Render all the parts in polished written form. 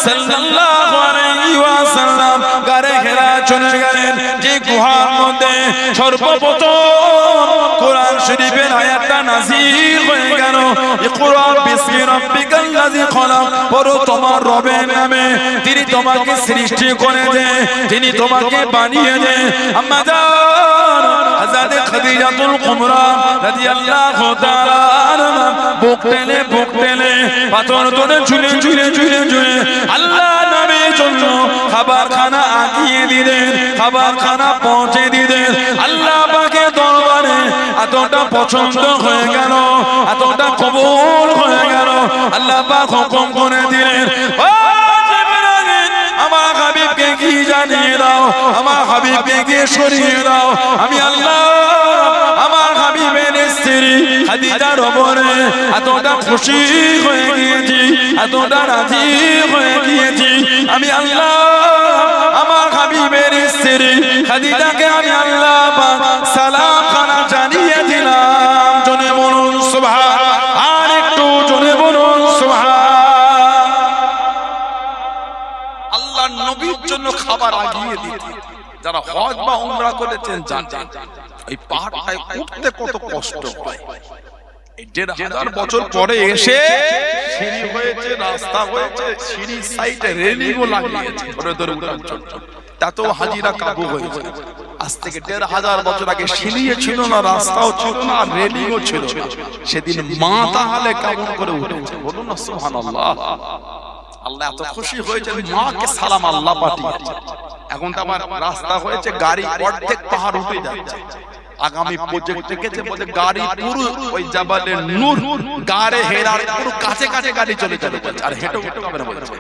সাল্লাল্লাহু আলাইহি ওয়াসাল্লাম গারে হেরা চলে গেলেন। যে গুহার মধ্যে সর্বপ্রথম কোরআন শরীফের আয়াতটা নাযিল হয়ে গেল, ইকরা বিসমি রাব্বিকাল্লাযী খলাক, পড়ো তোমার রবের নামে, তিনি তোমাকে সৃষ্টি করেছে, তিনি তোমাকে বানিয়েছে। আম্মা জান হযরত খাদিজাতুল কুবরা রাদিয়াল্লাহু তাআলা আনহা বুক টেনে পাথর ধরে ঝুলে আল্লাহ নবীর জন্য খাবারখানা আগিয়ে দিলেন, খাবারখানা পৌঁছে দিলেন। আল্লাহ পাকের দরবারে এতটা পছন্দ হয়ে গেল, এতটা কবুল হয়ে গেল, আল্লাহ পাক হুকুম করে দিলেন, ও জিবরাইল আমার হাবিবকে কি জানিয়ে দাও, আমার হাবিবকে কি সরিয়ে দাও। আমি আল্লাহ আমার হাবিবের স্ত্রী খাদিজার উপরে এতটা খুশি হয়ে গিয়েছি, এতটা রাজি হয়ে গিয়েছি। আমি আল্লাহ আমার হাবিবের স্ত্রী খাদিজাকে আমি আল্লাহ পাক সালাম খানা জানিয়ে দিলাম। জোরে বলুন সুবহান, আর একটু জোরে বলুন সুবহান। আল্লাহর নবীর জন্য খাবার আগিয়ে দিতে যারা হজ বা উমরা করেছেন জানেন এই পাহাড়টায় উঠতে কত কষ্ট হয়। ১,৫০০ বছর পরে এসে সিঁড়ি হয়েছে, রাস্তা হয়েছে, সিঁড়ির সাইডে রেলিংও লাগিয়েছে, ধরে ধরে উঠার জন্য। তাতেও হাজিরা কাবু হয়েছে। আজ থেকে ১,৫০০ বছর আগে সিঁড়ি ছিল না, রাস্তাও ছিল না, আর রেলিংও ছিল না। সেদিন মা তাহলে কেমন করে উঠেছে বলুন না সুবহানাল্লাহ। আল্লাহ এত খুশি হয়েছে, মাকে সালাম আল্লাহ পাঠিয়েছে। এখন তো আমার রাস্তা হয়েছে, গাড়ি অর্ধেক পাহাড় উঠে যাচ্ছে। আগামী প্রজেক্ট থেকেছে বলে গাড়ি পুরো ওই জাবালে নূর গারে হেরার পুরো কাছে কাছে গাড়ি চলে চলে যাচ্ছে, আর হেঁটে উঠতে হবে না বলছে।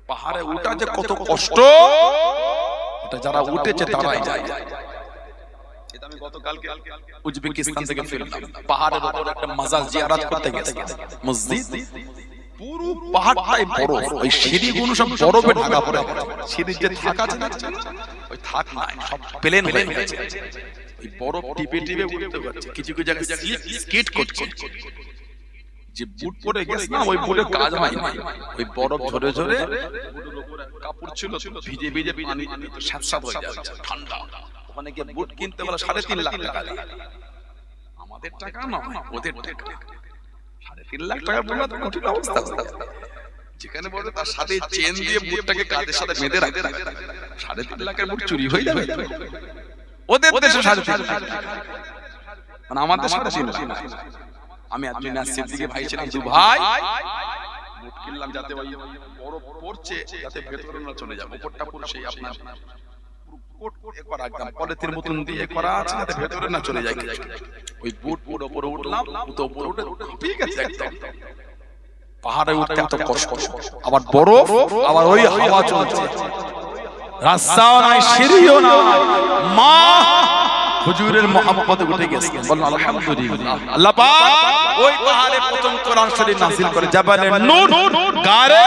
পাহাড়ে উঠা যে কত কষ্ট, এটা যারা উঠেছে তারাই যায়। এটা আমি গতকালকে উজবেকিস্তান থেকে ফিরলাম, পাহাড়ের উপর একটা মাজার জিয়ারত করতে গেছি, মসজিদ পুরো পাহাড়টাই বরফ, ওই সিঁড়িগুলো সব বরফে ঢাকা পড়ে গেছে। সিঁড়ির যে থাক আছে না, ওই থাক নাই, সব প্লেন হয়ে গেছে। ওই বরফ টিপে টিপে উঠতে পারছে, কিছু কিছু জায়গায় স্কিট করছে। যে বুট পরে গেছে না, ওই বুটের কাজ হয় না, ওই বরফ ঝরে ঝরে বুটের উপরে কাপড় ছিল, ভিজে ভিজে পানি স্যাঁতস্যাঁত হয়ে যাচ্ছে, ঠান্ডা। ওখানে গিয়ে বুট কিনতে বলে ৩.৫ লাখ টাকা। আমাদের টাকা না, ওদের টাকা। ৩.৫ লাখ টাকা বলে তো কঠিন অবস্থা। যেখানে বলে তার সাথে চেন দিয়ে বুটটাকে কাঁধের সাথে বেঁধে রাখতে, ৩.৫ লাখের বুট চুরি হয়ে যাবে। ওদের দেশে ৩.৫ লাখ, মানে আমাদের ৩.৫ লাখ। আমি একজন সিদ্দিকী ভাই ছিলাম, দু ভাই বুট কিনলাম যাতে ওই বরফ পড়ছে যাতে ভেতরে না চলে যায়, উপরটা পুরো সেই আপনার কোট করা একদম পলিথিন মতন দিয়ে করা আছে যাতে ভেতরে না চলে যায়। ওই বুট পুরো উপরে উঠলাম, উপরে উঠে ঠিক আছে একদম। পাহাড়ে উঠতে এত কষ্ট, আবার বরফ, আবার ওই হাওয়া চলছে, রাস্তাও নাই, সিঁড়িও নাই। মা হুজুরের মহব্বতে উঠে গেছে, বলুন আলহামদুলিল্লাহ। আল্লাহ পাক ওই পাহাড়ে প্রথম কোরআন শরীফ নাযিল করে জাবালে নূর গারে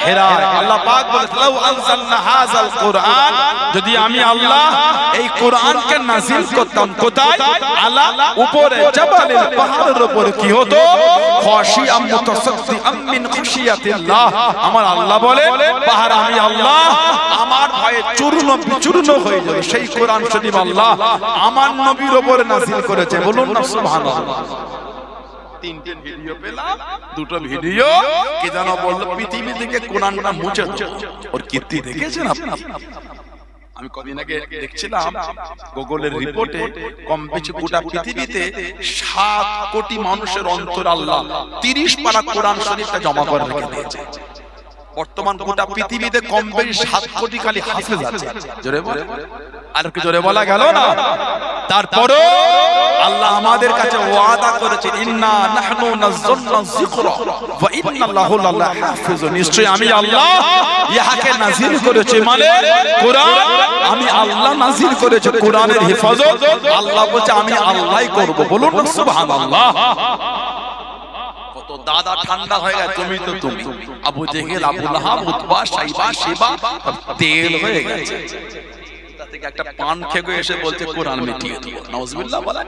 হেরা। আল্লাহ পাক বলেন লাউ আনজালনা হাযাল কুরআন, যদি আমি আল্লাহ এই কোরআনকে নাযিল করতাম কোথায়, আলা উপরে জাবালের পাহাড়ের উপরে, কি হতো, খাশিয়াম মুতাসাদ্দিআম মিন খাশিয়াতিল্লাহ। আমার আল্লাহ বলে পাহাড় আমি আল্লাহ আমার ভয়ে চূর্ণ বিচূর্ণ হয়ে যাবে। সেই কোরআন শরীফ আল্লাহ আমার নবীর উপরে নাযিল করেছে, বলুন না সুবহানাল্লাহ। 3টে ভিডিও পেলাম, 2টো ভিডিও কি জানো বলল, পৃথিবী থেকে কোরআনটা মুছে দাও। ওর কীর্তি দেখেছেন আপনি? আমি কদিন আগে দেখছিলাম গুগলের রিপোর্টে, কম বেশি গোটা পৃথিবীতে 7 কোটি মানুষের অন্তর আল্লাহ 30 পারা কোরআন শরীফটা জমা করে রেখে দিয়েছে। বর্তমান গোটা পৃথিবীতে কম বেশি 7 কোটি খালি হাফেজ আছে। জোরে বলে, আর কি জোরে বলা গেল না? তারপরে আল্লাহ আমাদের কাছে ওয়াদা করেছে, ইন্না নাহনু নাযালনা যিকরা ওয়া ইন্না লাহু লাহাফিজুন। নিশ্চয়ই আমি আল্লাহ ইহাকে নাযিল করেছি, মানে কোরআন আমি আল্লাহ নাযিল করেছি, কোরআনের হেফাজত আল্লাহ বলছে আমি আল্লাহই করব, বলুন না সুবহানাল্লাহ। কত দাদা ঠান্ডা হয়ে গেছে, তুমি আবু জেহেল, আবু লাহাব, উতবা, শাইবা, শিবা তেল হয়ে গেছে। থেকে একটা পান খেয়ে এসে বলছে কোরআন মিটিয়ে দিও, নাউজুবিল্লাহ বলে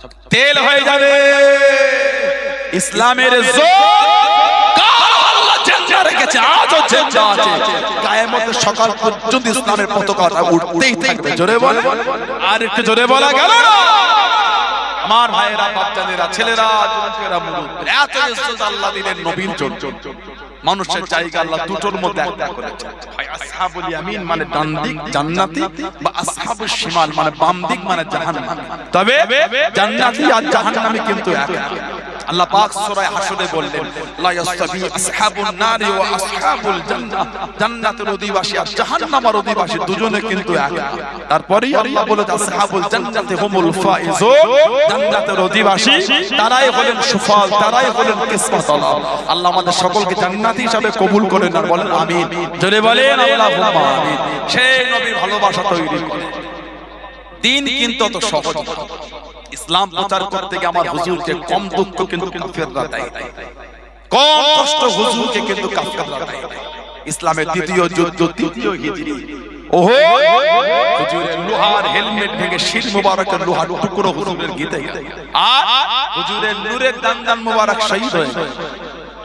সব তেল হয়ে যাবে। ইসলামের জোর কার আল্লাহ জান্নাত জিন্দা রেখেছে, আজও জিন্দা আছে। কিয়ামতের সকাল পর্যন্ত ইসলামের পতাকা উঠতেই থাকবে। জোরে বলে, আর একটু জোরে বলা গেল না? আমার ভাইয়েরা, বাচ্চাদেরা, ছেলেরা, যুবকেরা, মুরব্বিরা, এত ইজ্জত আল্লাহ দিলেন নবীর জন্য। মানুষের জায়গা আল্লাহ দুটোর মধ্যে একটা করেছেন, হয় আসহাবুল ইয়ামিন মানে ডান দিক জান্নাতি, বা আসহাবুশ শিমাল মানে বাম দিক মানে জাহান্নাম। তবে জান্নাতি আর জাহান্নামী কিন্তু এক। আল্লাহ পাক সূরা হাশরে বললেন, লা ইয়াসতাবি আসহাবুন নারি ওয়া আসহাবুল জান্নাহ, জান্নাতের অধিবাসী আর জাহান্নামের অধিবাসী দুজনে কিন্তু এক। তারপরেই আল্লাহ বলেন, আসহাবুল জান্নাতি হুমুল ফাইজুন, জান্নাতের অধিবাসী তারাই হলেন সুফল, তারাই হলেন কিসমতওয়ালা। আল্লাহ আমাদের সকলকে জান্নাতি হিসাবে কবুল করেন আর বলেন আমিন। জোরে বলেন আল্লাহুম্মা আমিন। সেই নবীর ভালোবাসা তৈরি করে দিন কিন্তু অত সহজ না। ইসলাম প্রচার করতে গিয়ে আমার হুজুরকে কম দুঃখ কিন্তু কাফেররা দেয়, কম কষ্ট হুজুরকে কিন্তু কাফেররা দেয়। ইসলামের দ্বিতীয় যুদ্ধ, তৃতীয় হিজরি, ওহো হুজুরের লোহার হেলমেট ভেঙে শির মোবারকের লোহার টুকরো হুজুরের গিতে গেল, আর হুজুরের নূরের দান মোবারক শহীদ হয়ে গেল।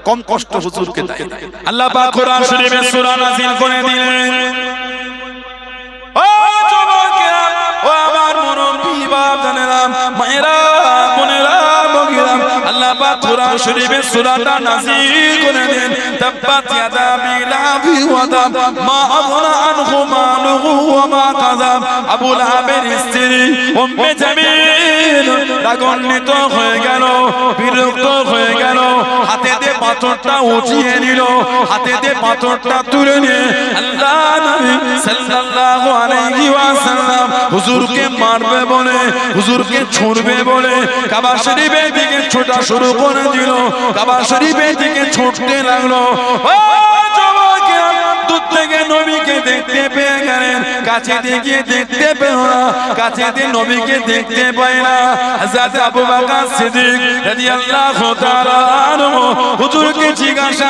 কম কষ্ট হুজুরকে দেয়। আল্লাহ পাক কোরআন শরীফে সূরা নাযিল করে দিলেন, ও যুবকেরা, ও আমার মুরব্বি বাপজানেরা, মায়েরা, বোনেরা, বগিরা, আল্লাহ পাক কোরআন শরীফে সূরাটা নাযিল করে দেন, তাব্বাত ইয়াদা বিলাহি ওয়া তাব, মা আগনা আনহু মালুহু ওয়া মা কাযাব। আবু লাহাবের স্ত্রী উম্মে জামিল রাগান্বিত হয়ে গেল, বিরক্ত হয়ে গেল, হাতে দিয়ে পাথরটা উঠিয়ে নিল, হাতে দিয়ে পাথরটা তুলে নিয়ে আল্লাহ নবী সাল্লাল্লাহু আলাইহি ওয়াসাল্লাম হুজুরকে মারবে বলে, হুজুরকে ছুঁড়বে বলে কাবা শরীফের দিকে ছোটা শুরু করে দিল। কাবা শরীফের দিকে ছুটতে লাগলো। ও যুবকেরা, দূর থেকে নবীকে দেখতে পেয়ে গেলেন, কাছে দিয়ে দেখতে পেল না, কাছে দিয়ে নবীকে দেখতে পায় না। হযরত আবু বকর সিদ্দিক রাদিয়াল্লাহু তাআলা আনহু হুজুরকে জিজ্ঞাসা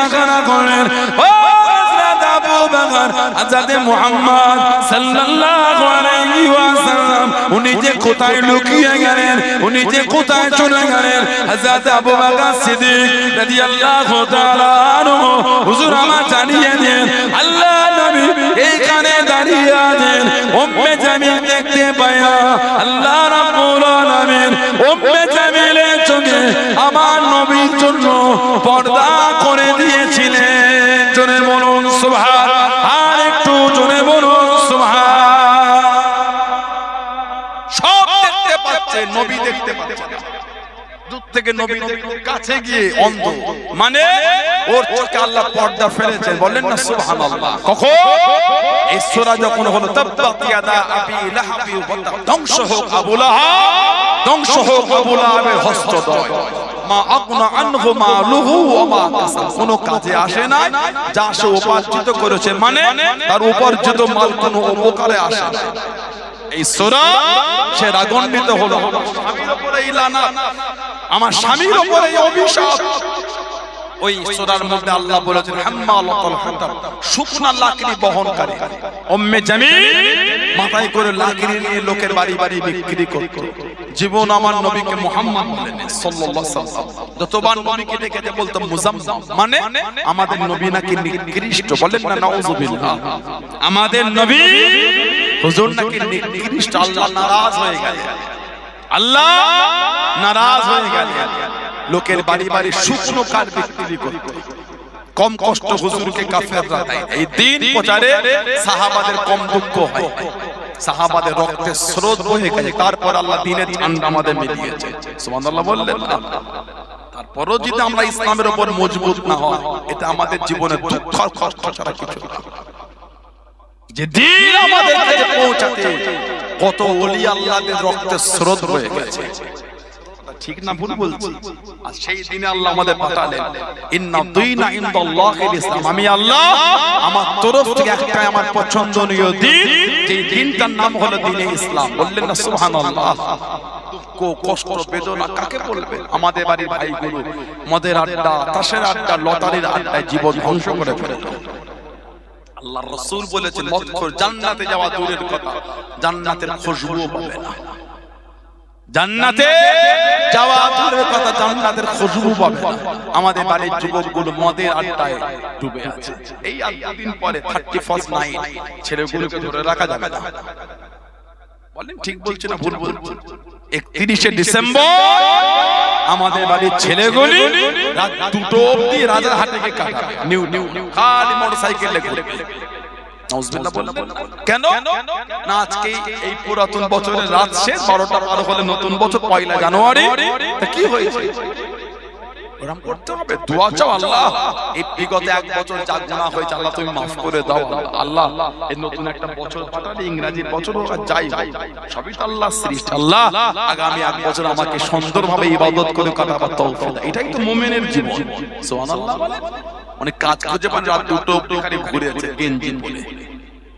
করলেন, ও হযরত আবু বকর, হযরত মুহাম্মদ সাল্লাল্লাহু আলাইহি ওয়াসাল্লাম উনি যে কোথায় লুকিয়ে গেলেন, উনি যে কোথায় চলে গেলেন? হযরত আবু বকর সিদ্দিক রাদিয়াল্লাহু তাআলা আনহু হুজুর আমার জানিয়ে দেন, আল্লাহ নবী এইখানে দাঁড়িয়ে আছেন, উম্মে জামিল দেখতে পায় না। আল্লাহ রাব্বুল আলামিন উম্মে জামিলের চোখে আমার নবীর জন্য পর্দা করে দিয়েছিলেন। জোরে বলুন সুবহান, আর একটু জোরে বলুন সুবহান। সব দেখতে পাচ্ছে, নবী দেখতে পাচ্ছে না। দূর থেকে নবী দেখতে, কাছে গিয়ে অন্ধ, মানে ওর চোখে আল্লাহ পর্দা ফেলেছেন। বলেন না সুবহানাল্লাহ। কখন এই সূরা যখন হলো, তাব্বাত ইয়াদা আবি লাহাবি ওয়া তাব, ধ্বংস হোক আবু লাহাব, ধ্বংস হোক আবু লাহাবের হস্তদ্বয়, মা আগনা আনহু মালুহু ওয়া মা কাসাব, কোনো কাজে আসে না, যা সে উপার্জিত করেছে, মানে তার উপার্জিত মাল কোনো উপকারে আসে না। এই সূরা সে রাগান্বিত হলো, স্বামীর উপরে এই লানত, আমার স্বামীর উপরে এই অভিশাপ। ওই সূরার মধ্যে আল্লাহ বলেছেন, হাম্মালাতুল হাতাব, শুকনা লাকড়ি বহনকারী। উম্মে জামিল মাথায় করে লাকড়ি নিয়ে লোকের বাড়ি বাড়ি বিক্রি করত। জীবন আমার নবীকে মুহাম্মদ বলেন সাল্লাল্লাহু আলাইহি ওয়াসাল্লাম, যতবার নবীকে ডেকে বলতো মুজাম্মাম, মানে আমাদের নবী নাকি নিকৃষ্ট। বলেন না নাউযুবিল্লাহ। আমাদের নবী হুজুর নাকি নিকৃষ্ট। আল্লাহ নারাজ হয়ে গেলেন, আল্লাহ নারাজ হয়ে গেলেন। লোকের বাড়ি বাড়ি শুকনো কাঠ বিক্রি করত। কম কষ্ট হুজুরকে কাফেররা দেয়। এই দিন প্রচারে সাহাবাদের কম দুঃখ হয়, সাহাবাদের রক্তের স্রোত বয়ে গেছে। তারপর আল্লাহ দ্বীনের ঝান্ডা আমাদের মিলিয়েছে। সুবহানাল্লাহ বললেন না? তারপরও যদি আমরা ইসলামের উপর মজবুত না হয়, এটা আমাদের জীবনে দুঃখ আর কষ্ট ছাড়া কিছু না। যে দিন আমাদের কাছে পৌঁছাতে কত ওলি আল্লাহদের রক্তের স্রোত বয়ে গেছে। ঠিক না ভুল বলছি? আর সেই দিনে আল্লাহ আমাদের পাঠালেন, ইন্না দীনা ইনদাল্লাহিল ইসলাম, আমি আল্লাহ আমার তরফ থেকে একটা আমার পছন্দনীয় দিন, যে দিনটার নাম হলো দ্বীনে ইসলাম। বললেন না সুবহানাল্লাহ? কষ্ট বেদনা কাকে বলবে? আমাদের বাড়ির ভাইগুলো মদের আড্ডা, তাসের আড্ডা, লটারির আড্ডায় জীবন ধ্বংস করে ফেলল। আল্লাহর রাসূল বলেছেন, মদখোর জান্নাতে যাওয়া দূরের কথা, জান্নাতের খুশবুও পাবে না। জান্নাতে যাওয়া দূরের কথা, জান্নাতের খুশবু পাবে না। আমাদের বাড়ির যুবকগুলো মদের আড্ডায় ডুবে আছে। এই আর দুদিন পরে 31st নাইট ছেলেগুলোকে ধরে রাখা যাবে না। বলেন ঠিক বলছি না ভুল বলছি? 31শে ডিসেম্বর আমাদের বাড়ির ছেলেগুলি রাত 2টো অবধি রাজারহাটে গিয়ে কাটাবে। নিউ খালি মোটরসাইকেলে ঘুরে। নাউজুবিল্লাহ বললাম কেন না, আজকে এই পুরাতন বছরের রাত শেষ, 12টা পার হলে নতুন বছর 1 জানুয়ারি। তা কি হয়েছে? ওরকম করতে হবে, দোয়া চাও আল্লাহ এই বিগত 1 বছর যা গুনাহ হয়েছে আল্লাহ তুমি মাফ করে দাও। আল্লাহ এই নতুন একটা বছর পাঠালে, ইংরেজির বছর হোক আর যাই হোক সবই তো আল্লাহ সৃষ্টি। আল্লাহ আগামী 1 বছর আমাকে সুন্দরভাবে ইবাদত করে কাটাবার তৌফিক দাও। এটাই তো মুমিনের জীবন। সুবহানাল্লাহ বলে অনেক কাজ খুঁজে পান, রাত 2টো অবধি খালি ঘুরে আছে গেঞ্জি বলে।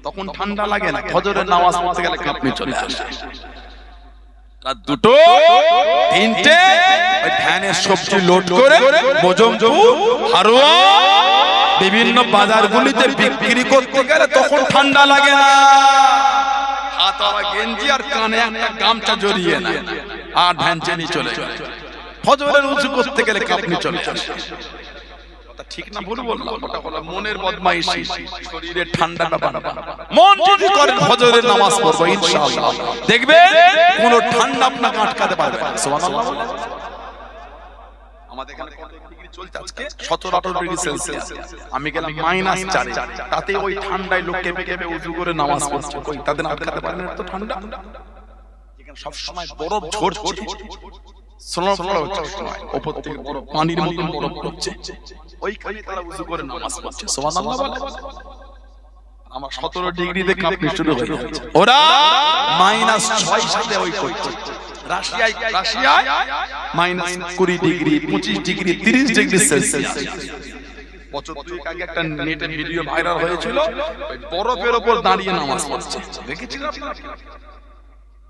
তখন ঠান্ডা লাগে না, ফজরের নামাজ পড়তে গেলে কাঁপনি চলে আসে। রাত 2টো 3টে ওই ভ্যানের সবজি লোড করে মোজমপুর হারোয়া বিভিন্ন বাজারগুলিতে বিক্রি করতে গেলে তখন ঠান্ডা লাগে না। হাতাওয়া গেঞ্জি আর কানে একটা গামছা জড়িয়ে না, আর ভ্যান চেনি চলে যায়। ফজরের উযু করতে গেলে কাঁপনি চলে আসে। ঠিক না ভুল বললাম? ওটা হলো মনের বদমাইশি, শরীরে ঠান্ডাটা বাড়াবে। মন যদি করেন ফজরের নামাজ পড়বো ইনশাআল্লাহ, দেখবেন কোনো ঠান্ডা আপনাকে আটকাতে পারবে না। সুবহানাল্লাহ। আমাদের এখানে কত ডিগ্রি চলছে আজকে? 17-18 ডিগ্রি সেলসিয়াস। আমি গেলাম -4, তাতে ওই ঠান্ডায় লোক কেঁপে কেঁপে উযু করে নামাজ পড়ছে। কই তাদের আটকাতে পারে না তো ঠান্ডা? এখানে সব সময় বরফ ঝরছে, উপর থেকে বরফ পানির মতন বরফ পড়ছে, ওইখানে তারা উযু করে নামাজ পড়ছে। সুবহানাল্লাহ বলে। আমার 17 ডিগ্রিতে কাঁপনি শুরু হয়ে গেছে, ওরা -6 সাথে ওই করছে। রাশিয়ায় -20 ডিগ্রি, 25 ডিগ্রি, 30 ডিগ্রি সেলসিয়াস। বছর দুয়েক আগে একটা নেটে ভিডিও ভাইরাল হয়েছিল, ওই বরফের উপর দাঁড়িয়ে নামাজ পড়ছে। দেখেছিলেন আপনারা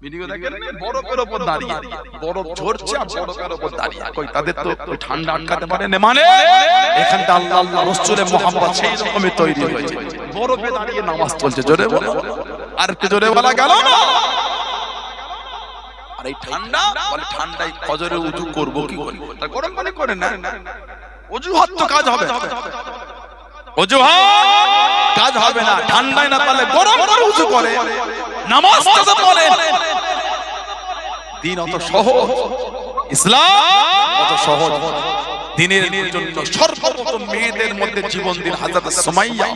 ভিডিও? দেখেন বরফের উপর দাঁড়িয়ে, বরফ ঝরছে আর বরফের উপর দাঁড়িয়ে। কই তাদের তো ওই ঠান্ডা আটকাতে পারে না, মানে এখানটা আল্লাহ আল্লাহ রাসূলের মুহাব্বত সেই রকমই তৈরি হয়েছে। বরফে দাঁড়িয়ে নামাজ চলছে, জোরে বলো, আর একটু জোরে বলা গেল না? আর এই ঠান্ডা বলে ঠান্ডায় ফজরে উযু করব কি করে? তা গরম পানি করে না, অজুহাত তো কাজ হবে, অজুহাত কাজ হবে না। ঠান্ডায় না পারলে গরম করে উযু করে নামাজটা তো পড়ে। দিন অত সহজ, ইসলাম অত সহজ। দিনের জন্য সর্বপ্রথম মেয়েদের মধ্যে জীবন দিন হযরত সুমাইয়া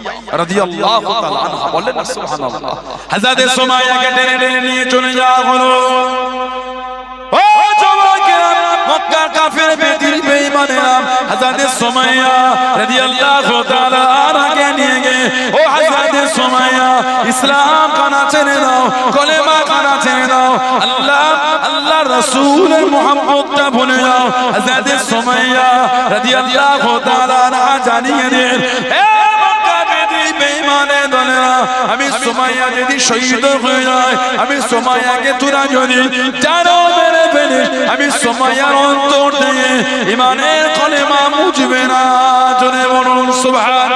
রাদিয়াল্লাহু তাআলা আনহা। বলেন না সুবহানাল্লাহ। হযরত সুমাইয়াকে টেনে টেনে নিয়ে চলে যাওয়া হলো। ও যুবকেরা, মক্কার কাফের বেঈমানেরা হযরত সুমাইয়া রাদিয়াল্লাহু তাআলা আনহাকে নিয়ে গিয়ে, ও হযরত সুমাইয়া ইসলাম কানা ছেড়ে দাও, কলেমা কানা ছেড়ে দাও, আল্লাহ রাসূলের মুহাব্বতটা ভুলে যাও। হযরত সুমাইয়া রাদিয়াল্লাহু তাআলা আনহা জানিয়ে দেন, হে মক্কার বেঈমানের দলেরা, আমি সুমাইয়া যদি শহীদ হয়ে যায়, আমি সুমাইয়াকে তোরা যদি জানো মেরে ফেলিস, আমি সুমাইয়ার অন্তর থেকে ঈমানের কলেমা মুছবে না। জোরে বলুন সুবহান,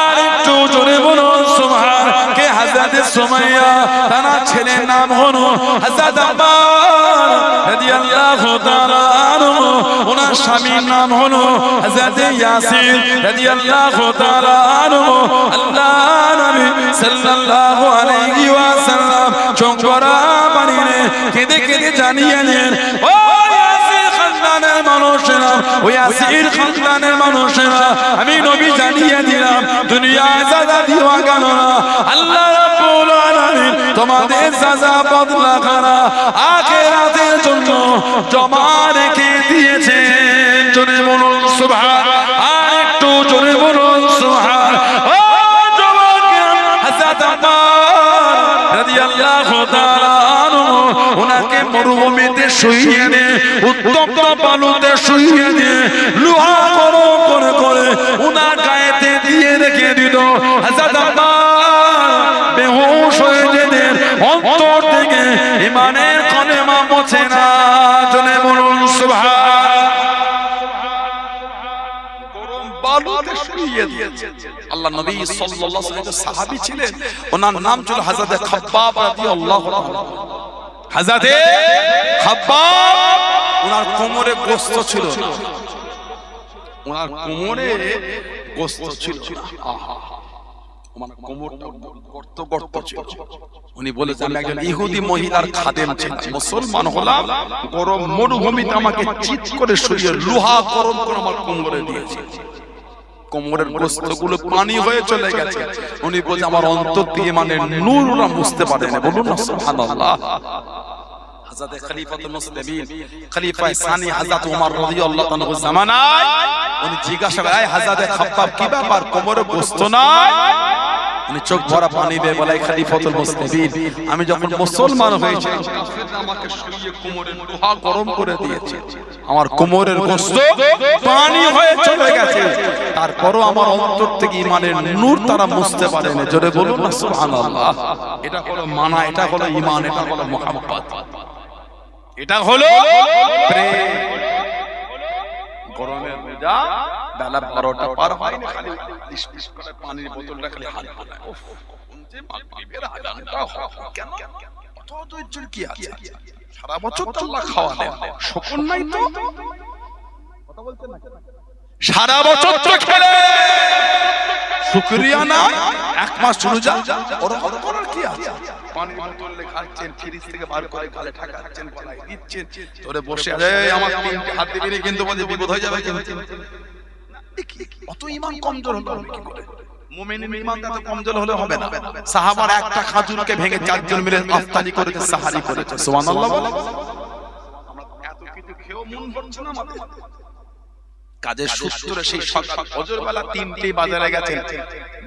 আর একটু জোরে বলুন সুবহান। কে? হযরত সুমাইয়া, তার ছেলের নাম হলো হযরত আম্মার রাদিয়াল্লাহু তাআলা আনহু, ওনার স্বামীর নাম হলো হযরত ইয়াসির রাদিয়াল্লাহু তাআলা আনহু। আল্লাহ নবী সাল্লাল্লাহু আলাইহি ওয়াসাল্লাম চোখরা পানিতে কেঁদে কেঁদে জানিয়ে দেন, ও ইয়াসির খানদানের মানুষেরা, ও ইয়াসির খানদানের মানুষেরা, আমি নবী জানিয়ে দিলাম দুনিয়ায় সাজা দিওয়া গেল না, আল্লাহ রাব্বুল আলামিন তোমাদের সাজা বদলা করা আখিরাতের জন্য জমা রেখে দিয়েছেন। জোরে বলুন সুবহান, আর একটু জোরে বলুন সুবহান। ও যুবকেরা, হযরত আম্মার রাদিয়াল্লাহু তাআলা আনহু ওনাকে মরুভূমিতে শুইয়ে দিয়ে, উত্তপ্ত বালুতে শুইয়ে দিয়ে, লোহা গরম করে করে ওনার গায়েতে দিয়ে রেখে দিল। হযরত আম্মার বেহুশ হয়ে যেতেন, অন্তর থেকে ঈমানের কলেমা মোছে না। জোরে বলুন সুবহান। গরম বালুতে শুইয়ে দিয়েছে। আল্লাহ নবী সাল্লাল্লাহু আলাইহি ওয়াসাল্লাম সাহাবী ছিলেন, ওনার নাম ছিল হযরত খাব্বাব রাদিয়াল্লাহু তাআলা। হযরতে খাব্বাব ওনার কোমরে গোশত ছিল না, ওনার কোমরে গোশত ছিল না। আহা, ওনার কোমরটা গর্ত গর্ত ছিল। উনি বলেছেন আমি একজন ইহুদি মহিলার খাদেম ছিলাম, মুসলমান হলাম, গরম মরুভূমিতে আমাকে চিৎ করে শুইয়ে লোহা গরম করে আমার কোমরে দিয়েছে, কোমরের গোশতগুলো পানি হয়ে চলে গেছে। উনি বলেন আমার অন্তর দিয়ে মানে নূররা বুঝতে পারে না। বলুন না সুবহানাল্লাহ। হযরত খলিফাতুল মুসলিমিন খলিফা সানি হযরত ওমর রাদিয়াল্লাহু আনহু জামানায় উনি জিজ্ঞাসা করেন, হযরত খাব্বাব কি ব্যাপার, কোমরে গোশত নাই? উনি চোখ ভরা পানি দিয়ে বলে, খলিফাতুল মুসলিমিন আমি যখন মুসলমান হয়েছি কাফেররা আমাকে শুইয়ে কোমরে লোহা গরম করে দিয়েছে, আমার কোমরের গোশত পানি হয়ে চলে গেছে, তারপরও আমার অন্তর থেকে ঈমানের নূর তারা বুঝতে পারে না। জোরে বলুন না সুবহানাল্লাহ। এটা হলো মানা, এটা হলো ঈমান, এটা হলো মুহাব্বত, এটা হলো প্রেম। গরমের রোজা বেলা 12টা পার হয় না, খালি লিশলিশ করে পানির বোতলটা খালি হাত বানায়। ওফ, কোন যে মাগরিবের আযানটা হয় কেন, কত ধৈর্যের কি আছে? সারা বছর তো আল্লাহ খাওয়া দেন, শুকর নাই তো? কথা বলতে না, সারা বছর তো খেলে শুকরিয়া না, এক মাস রোজা ওরকম করার কি আছে? পানির বোতল খাচ্ছেন, ফ্রিজ থেকে বার করে গালে ঠাকাচ্ছেন, গলায় দিচ্ছেন, তোরে বসে আছে আমার তিনটে হাত দিবি না কিন্তু বলে বিপদ হয়ে যাবে কিন্তু। অত ঈমান কমজোর হলো কি করে? মুমিনের ঈমান এত কমজোর হলে হবে না। সাহাবারা একটা খাজুরকে ভেঙে চারজন মিলে ইফতারি করেছে, সাহারি করেছে। সুবহানাল্লাহ বলে আমরা এত কিছু খেয়েও মন ভরছে না মাথা। কাজের সূত্রে সেই সকাল ফজর বেলা 3টে বাজারে গেছেন,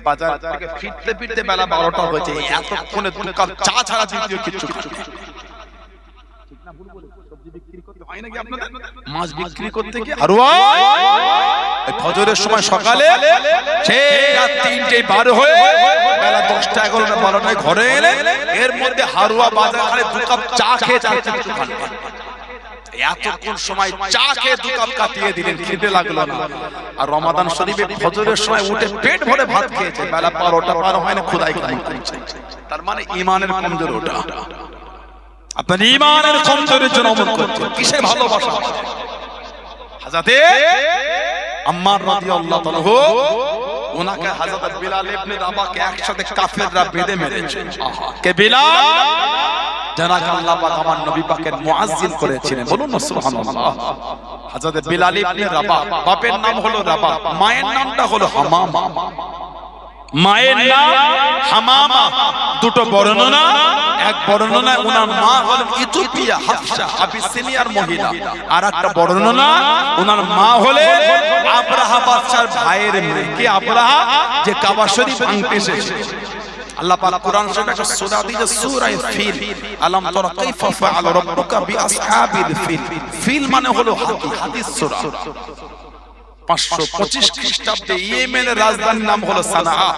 বাজার থেকে ফিরতে ফিরতে বেলা 12টা হয়েছে, এতক্ষণে 2 কাপ চা ছাড়া দ্বিতীয় কিছু খাচ্ছে। ঠিক না ভুল বলে? সবজি বিক্রি করতে হয় নাকি আপনাদের? মাছ বিক্রি করতে গিয়ে হারুয়া এই ফজরের সময় সকালে সেই রাত 3টে বার হয়ে বেলা 10টা 11টা 12টায় ঘরে এলেন, এর মধ্যে হারুয়া বাজার খালে 2 কাপ চা খেয়ে কিছু খান। এতক্ষণ সময় চা খেয়ে 2 কাপ কাটিয়ে দিলেন, খিদে লাগলো না। আর রমাদান শরীফে ফজরের সময় উঠে পেট ভরে ভাত খেয়েছে, বেলা 12টা পার হয় না, খোদাই কাম করছে। তার মানে ঈমানের কমজোর ওটা। আপনার ঈমানের কমজোরের জন্য আমল করতে কিসে ভালোবাসা? হযরতে আম্মার রাদিয়াল্লাহু আনহু ওনাকে হযরত বিলাল ইবনে রাবাহকে একসাথে কাফেররা বেঁধে মেরেছে। কে বিলাল? যাকে আল্লাহ পাক আমার নবী পাকের মুয়াজ্জিন করেছিলেন। বলুন না সুবহানাল্লাহ। হযরত বিলাল ইবনে রাবাহ, বাপের নাম হলো রাবাহ, মায়ের নামটা হলো হামামা। মায়ের নাম হামামা। দুটো বর্ণনা, এক বর্ণনায় ওনার মা হলেন ইথিওপিয়া হাফসা আবিসিনিয়ার মহিলা, আর একটা বর্ণনা ওনার মা হলেন আব্রাহা বাদশার ভাইয়ের মেয়ে। কে আব্রাহা? যে কাবা শরীফ ভাঙতে এসেছে। আল্লাহ পাক কোরআন শরীফে একটা সূরা দিয়েছে, সূরা ফিল। আলাম তারা কাইফা ফাআলা রাব্বুকা বিআসহাবিল ফিল। ফিল মানে হলো হাতি, হাদিস সূরা। 525 খ্রিস্টাব্দে ইয়েমেনের রাজধানীর নাম হলো সানাআ।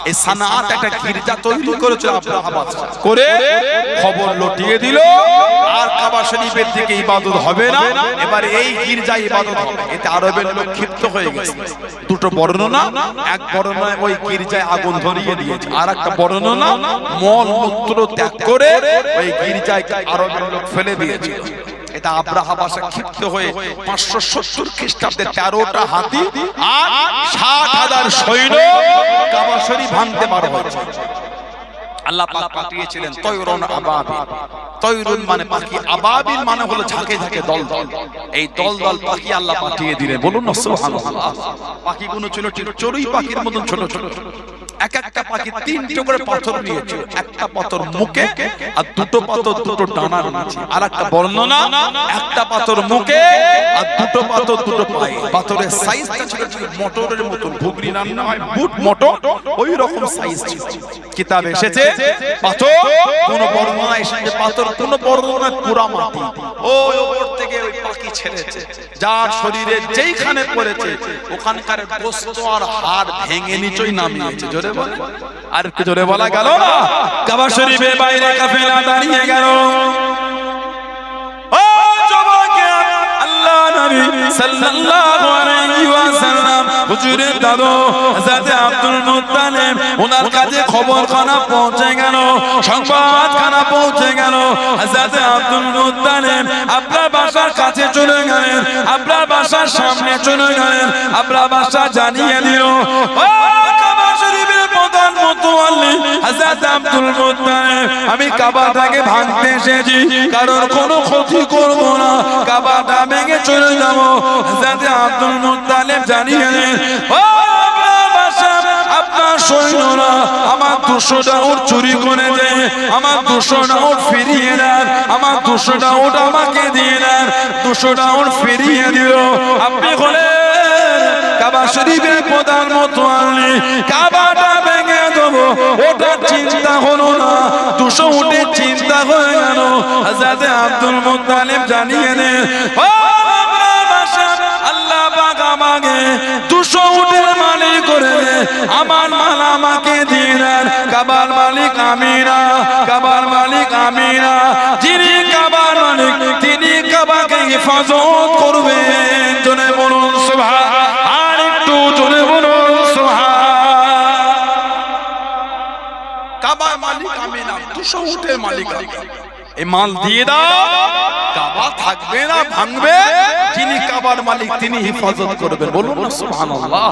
এই সানাআত একটা গির্জা তৈরি করেছিল আব্রাহা বাদশা, করে খবর লটিয়ে দিল আর কাবা শরীফের দিকে ইবাদত হবে না, এবার এই গির্জায় ইবাদত হবে। এতে আরবের লোক ক্ষিপ্ত হয়ে গেছে। দুটো বর্ণনা, এক বর্ণনায় ওই গির্জায় আগুন ধরিয়ে দিয়েছে, আর একটা বর্ণনা মল মূত্র ত্যাগ করে ওই গির্জায় আরবের লোক ফেলে দিয়েছিল। এটা আব্রাহা বাদশা ক্ষিপ্ত হয়ে 570 খ্রিস্টাব্দে 13টা হাতি আর 60,000 সৈন্য কাবা শরীফ ভাঙতে বার হয়েছে। আল্লাহ পাক পাঠিয়েছিলেন তয়রুন আবাবিল। তয়রুন মানে পাখি, আবাবিল মানে হলো ঝাঁকে ঝাঁকে দল দল। এই দল দল পাখি আল্লাহ পাঠিয়ে দিলেন। বলুন না সুবহানাল্লাহ। পাখিগুলো ছিল ঠিক চড়ুই পাখির মতন ছোট ছোট। এক একটা পাখি 3টে করে পাথর নিয়েছে, একটা পাথর মুখে আর দুটো পাথর দুটো ডানার নিচে। আর একটা বর্ণনা, একটা পাথর মুখে আর দুটো পাথর দুটো পায়ে। পাথরের সাইজটা ছিল মোটরের মতো, ঘুগনি রান্না হয় বুট মোটর, ওই রকম সাইজ ছিল। কিতাবে এসেছে পাথর, কোন বর্ণনায় এসেছে পাথর, কোন বর্ণনায় পুরা মাটি। ওই উপর থেকে ওই পাখি ছেড়েছে, যার শরীরে যেইখানে পড়েছে ওখানকার গোশত আর হাড় ভেঙে নিচেই নামিয়েছে। জোরে বলে, আর কি জোরে বলা গেল না? কাবা শরীফের বাইরে কাফেলা দাঁড়িয়ে গেল। ও যুবকেরা, আল্লাহ নবী সাল্লাল্লাহু আলাইহি ওয়াসাল্লাম হুজুরের দাদু হযরত আব্দুল মুত্তালিব ওনার কাছে খবরখানা পৌঁছে গেল, সংবাদখানা পৌঁছে গেল। হযরত আব্দুল মুত্তালিব আপনার বাসার কাছে চলে গেলেন, আপনার বাসার সামনে চলে গেলেন, আপনার বাসা জানিয়ে দিল, ও কাবা শরীফের প্রধান মুতাওয়াল্লি হযরত আব্দুল মুত্তালিব, আমি কাবাটাকে ভাঙতে এসেছি, কারণ কোনো ক্ষতি করব না, কাবাটা ভেঙে চলে যাব। হযরত আব্দুল মুত্তালিব জানিয়ে দিলেন, ও আপনার বাসা, আপনার সৈন্যরা আমার 200টা উট চুরি করে দেয়, আমার 200টা উট ফিরিয়ে দেন, আমার 200টা উট আমাকে দিয়ে দেন। 200টা উট ফিরিয়ে দিল। আপনি হলেন কাবা শরীফের প্রধান মুতাওয়াল্লি, কাবাটা ভেঙে দেবো ওটা চিন্তা হলো না, 200 উটের চিন্তা হয়ে গেল। হযরত আব্দুল মুত্তালিব জানিয়ে দেন, ও আপনার বাসা, আল্লাহ পাক আমাকে 200 উটের মালিক করে দে, আমার মাল আমাকে দিয়ে দেন। কাবার মালিক আমি না, কাবার মালিক আমি না, যিনি কাবার মালিক তিনি কাবাকে হেফাজত করবেন। জোরে বলুন সুবহান, আর একটু জোরে বলুন সুবহান। কাবার মালিক আমি না, 200 উটের মালিক আমি। এই মাল দিয়ে দাও, কাবা থাকবে না, ভাঙবে, যিনি কাবার মালিক তিনি হেফাজত করবেন। বলুন না সুবহানাল্লাহ।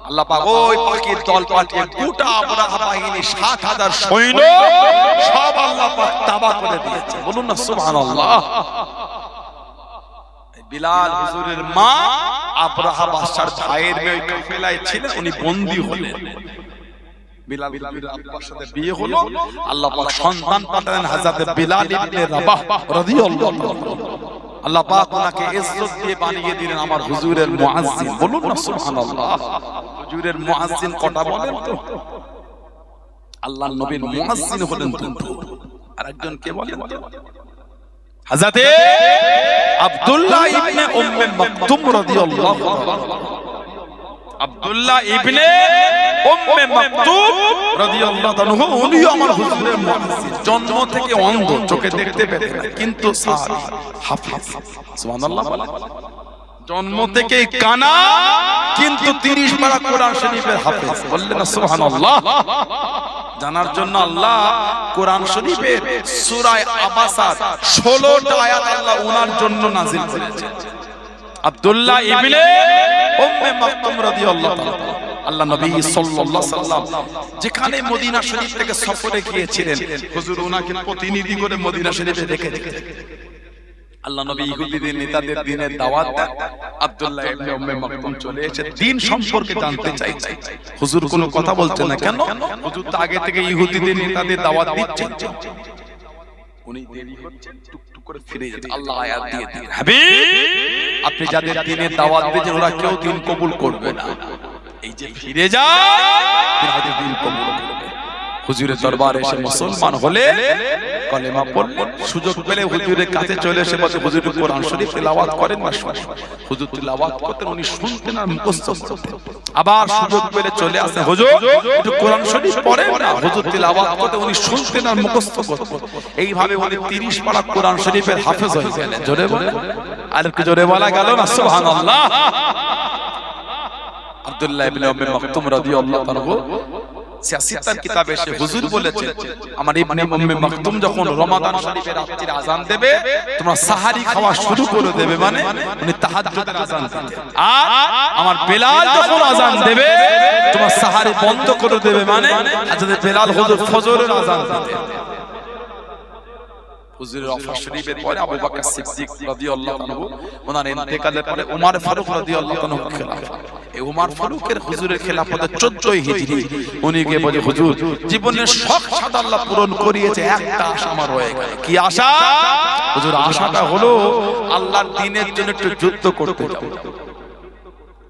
আল্লাহ পাক ওই পাখির দল পাঠিয়ে গোটা আবরাহা বাহিনী ৭০০০ সৈন্য সব আল্লাহ পাক তাবাহ করে দিয়েছে। বলুন না সুবহানাল্লাহ। বিলাল হুজুরের মা আবরাহা বাদশার ভাইয়ের মেয়ে কাফেলায় ছিলেন, উনি বন্দী হলেন। বিলাল হুজুরের আব্বার সাথে বিয়ে হলো, আল্লাহ পাক সন্তান পাঠালেন হযরত বিলাল ইবনে রাবাহ রাদিয়াল্লাহু তাআলা। আল্লাহ পাক ওনাকে ইজ্জত দিয়ে বানিয়ে দিলেন আমার হুজুরের মুয়াজ্জিন। বলুন না সুবহানাল্লাহ। হুজুরের মুয়াজ্জিন কটা বলেন তো? আল্লাহর নবীর মুয়াজ্জিন হলেন দুটো। আরেকজন কে বলেন তো? হযরত আব্দুল্লাহ ইবনে উম্মে মাকতুম রাদিয়াল্লাহু তাআলা। আব্দুল্লাহ ইবনে উম্মে মাকতুম রাদিয়াল্লাহু তাআলা উনি আমার হুজুরের মুয়াজ্জিন। জন্ম থেকে অন্ধ, চোখে দেখতে পেতেন না, কিন্তু সাহাবী হাফেজ। সুবহানাল্লাহ। জন্ম থেকে কানা, কিন্তু 30 পারা কোরআন শরীফের হাফেজ। বললেন না সুবহানাল্লাহ। জানার জন্য আল্লাহ কোরআন শরীফের সূরা আবাসা 16টা আয়াত আল্লাহ ওনার জন্য নাযিল করেছেন। আব্দুল্লাহ ইবনে উম্মে মাকতুম রাদিয়াল্লাহু তাআলা। আল্লাহ নবী সাল্লাল্লাহু আলাইহি ওয়াসাল্লাম যেখানে মদিনা শরীফ থেকে সফরে গিয়েছিলেন, হুজুর ওনাকে প্রতিনিধি করে মদিনা শরীফে রেখেছিলেন। আল্লাহ নবী ইহুদিদের নেতাদের দ্বীনের দাওয়াত দেন। আব্দুল্লাহ ইবনে উম্মে মাকতুম চলে এসে দ্বীন সম্পর্কে জানতে চাইছে। হুজুর কোনো কথা বলছেন না কেন? হুজুর তো আগে থেকে ইহুদিদের নেতাদের দাওয়াত দিচ্ছেন। উনি দেরি করছেন, টুকটুক করে ফিরে যেতে আল্লাহ আয়াত দিয়ে দিলেন, হাবিব আপনি যাদের দ্বীনের দাওয়াত দিয়েছেন ওরা কেউ দ্বীন কবুল করবে না, এই যে ফিরে যান তাদের দ্বীন কবুল করবে। হুজুরের দরবারে এসে মুসলমান হলে কলেমা পড়লেন, সুযোগ পেলে হুজুরের কাছে চলে এসে বলে হুজুর কোরআন শরীফ তেলাওয়াত করেন না শুনেন। হুজুর তেলাওয়াত করতেন, উনি শুনতেন আর মুখস্থ করতেন। আবার সুযোগ পেলে চলে আসেন, হুজুর একটু কোরআন শরীফ পড়েন না। হুজুর তেলাওয়াত করতেন, উনি শুনতেন আর মুখস্থ করতেন। এইভাবে উনি 30 পারা কোরআন শরীফের হাফেজ হয়ে গেলেন। জোরে বলেন, আর একটু জোরে বলা গেল না সুবহানাল্লাহ। আব্দুল্লাহ ইবনে উম্মে মাকতুম রাদিয়াল্লাহু তাআলা সিয়াসিতার কিতাবে এসে হুজুর বলেছেন, আমার ইবনে উম্মে মাকতুম যখন রমাদান শরীফের রাত্রির আযান দেবে তোমরা সাহারি খাওয়া শুরু করে দেবে, মানে উনি তাহাজ্জুদের আযান দিতেন। আর আমার বেলাল যখন আযান দেবে তোমরা সাহারি বন্ধ করে দেবে, মানে হযরত বেলাল হুজুর ফজরের আযান দিতেন। হুজুরের ওফাত শরীফের পরে আবু বকর সিদ্দিক রাদিয়াল্লাহু আনহু ওনার ইন্তেকালের পরে ওমর ফারুক রাদিয়াল্লাহু আনহু খেলাফত। এই ওমর ফারুকের হুজুরের খেলাফতে 14 হিজরি। উনি গিয়ে বলে, হুজুর জীবনের শখ সাধ আল্লাহ পূরণ করিয়েছে, একটা আশা আমার রয়ে গেল। কি আশা? হুজুর আশাটা হলো আল্লাহর দ্বীনের জন্য একটু যুদ্ধ করতে যাব।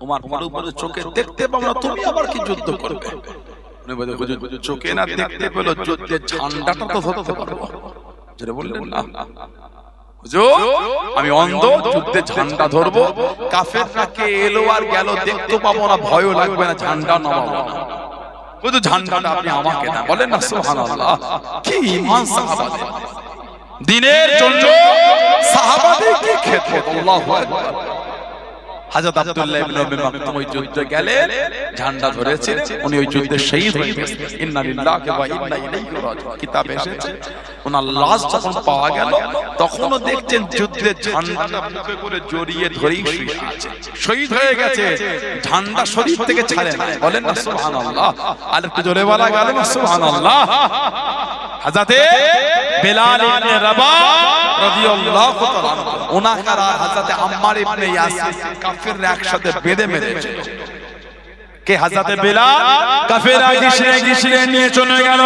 ওমর ফারুক বলে, চোখে দেখতে পাবো না, তুমি আবার কি যুদ্ধ করবে? উনি বলে, হুজুর চোখে না দেখতে পেলো, যুদ্ধের ঝান্ডাটা তো ধরতে পারবো। বললেন না হুজুর আমি অন্ধ, যুদ্ধে ঝান্ডা ধরবো, কাফেররা কে এলো আর গেল দেখতে পাবো না, ভয়ও লাগবে না, ঝান্ডা নামাবো না। শুধু ঝান্ডাটা আপনি আমাকে না। বলেন না সুবহানাল্লাহ। কি ঈমান সাহাবাদের, দ্বীনের জন্য সাহাবাদের কি খেদমত। আল্লাহু আকবার। হযরত আব্দুল্লাহ ইবনে উম্মে মাকতুম ওই যুদ্ধে গেলেন, ঝান্ডা ধরেছিলেন, উনি ওই যুদ্ধে শহীদ হয়ে গেছেন। ইন্না লিল্লাহি ওয়া ইন্না ইলাইহি রাজিউন কিতাবে এসেছে। ওনার লাশ যখন পাওয়া গেল তখনও দেখছেন যুদ্ধের ঝান্ডাটা বুকে করে জড়িয়ে ধরেই শুয়ে আছে, শহীদ হয়ে গেছে, ঝান্ডা শরীর থেকে ছাড়ে না। বলেন না সুবহানাল্লাহ, আর একটু জোরে বলা গেল না সুবহানাল্লাহ। হযরতে বেলাল ইবনে রাবাহ রাদিয়াল্লাহু তাআলা ওনারা হযরতে আম্মার ইবনে ইয়াসির কাফেররা একসাথে বেঁধে মেরেছে। কে? হযরতে বেলাল। কাফেররা ঘিসে নিয়ে চলে গেল।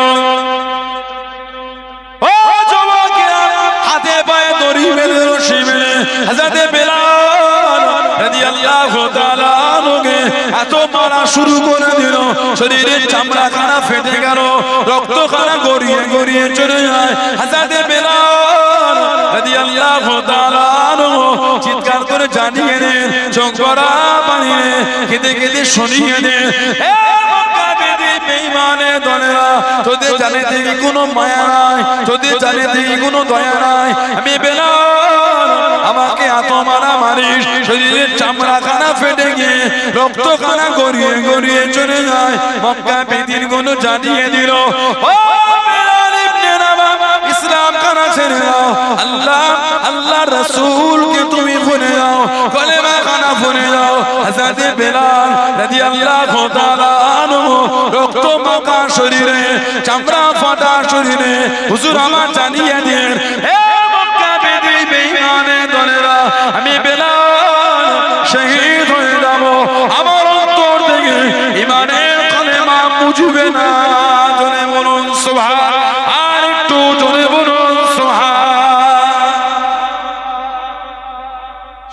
ও যুবকেরা, হাতে পায়ে দড়ি বেঁধে রশি বেঁধে হযরতে বেলাল রাদিয়াল্লাহু তাআলা আনহুকে এত মারা শুরু করে দিল, শরীরের চামড়া খানা ফেটে গেল, রক্ত খানা গড়িয়ে গড়িয়ে চলে যায়। হযরতে বেলাল রাদিয়াল্লাহু তাআলা আনহু চিৎকার করে জানিয়ে দেন, চোখ ভরা পানি কেঁদে কেঁদে শুনিয়ে দেন, হে মক্কাবাসী বেঈমানে দলেরা, তোদের জানে থেকে কোনো মায়া নাই, তোদের জানে থেকে কোনো দয়া নাই। আমি বেলাল, আমাকে এত মারা মারিস, শরীরের চামড়া খানা ফেটে গিয়ে রক্ত খানা গড়িয়ে গড়িয়ে চলে যায়। মক্কা বেদিন গুলো জানিয়ে দিল, ও বেলাল ইবনে রাবাহ, ইসলাম খানা ছেড়ে দাও, আল্লাহ আল্লাহ রাসূলকে তুমি ভুলে যাও, কলেমা খানা ভুলে যাও। হযরতে বেলাল রাদিয়াল্লাহু তাআলা আনহু রক্ত মাখা শরীরে, চামড়া ফাটা শরীরে, হুজুর আমার জানিয়ে দেন, হে মক্কা বেদি বেঈমানে দলেরা, আমি বেলাল শহীদ হয়ে যাব, আমার অন্তর থেকে ঈমানের কলেমা মুছবে না। জোরে বলুন সুবহান, আর একটু জোরে বলুন সুবহান।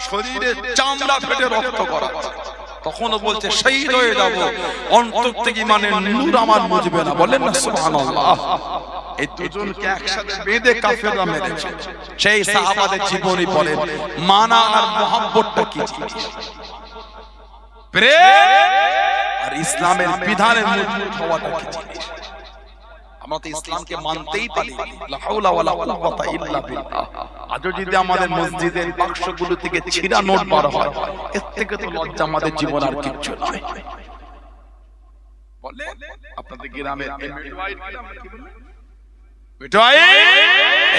শরীরের চামড়া ফেটে রক্ত করা, তখনও বলছে শহীদ হয়ে যাব, অন্তর থেকে ঈমানের নূর আমার মুছবে না। বলেন না সুবহানাল্লাহ। এই দুজনকে একসাথে বেঁধে কাফেররা মেরেছে। সেই সাহাবাদের জীবনী বলেন, মানা আর মুহাব্বতটা কি জিনিস, প্রেম আর ইসলামের বিধানের মজবুত হওয়াটা কি জিনিস। আমরা তো ইসলামকে মানতেই পারি, লা হাওলা ওয়ালা কুওয়াতা ইল্লা বিল্লাহ। আজও যদি আমাদের মসজিদের বাক্সগুলো থেকে ছিঁড়া নোট বার হয়, এর থেকে তো লজ্জা আমাদের জীবন আর কিচ্ছু নয়। বলে আপনাদের গ্রামে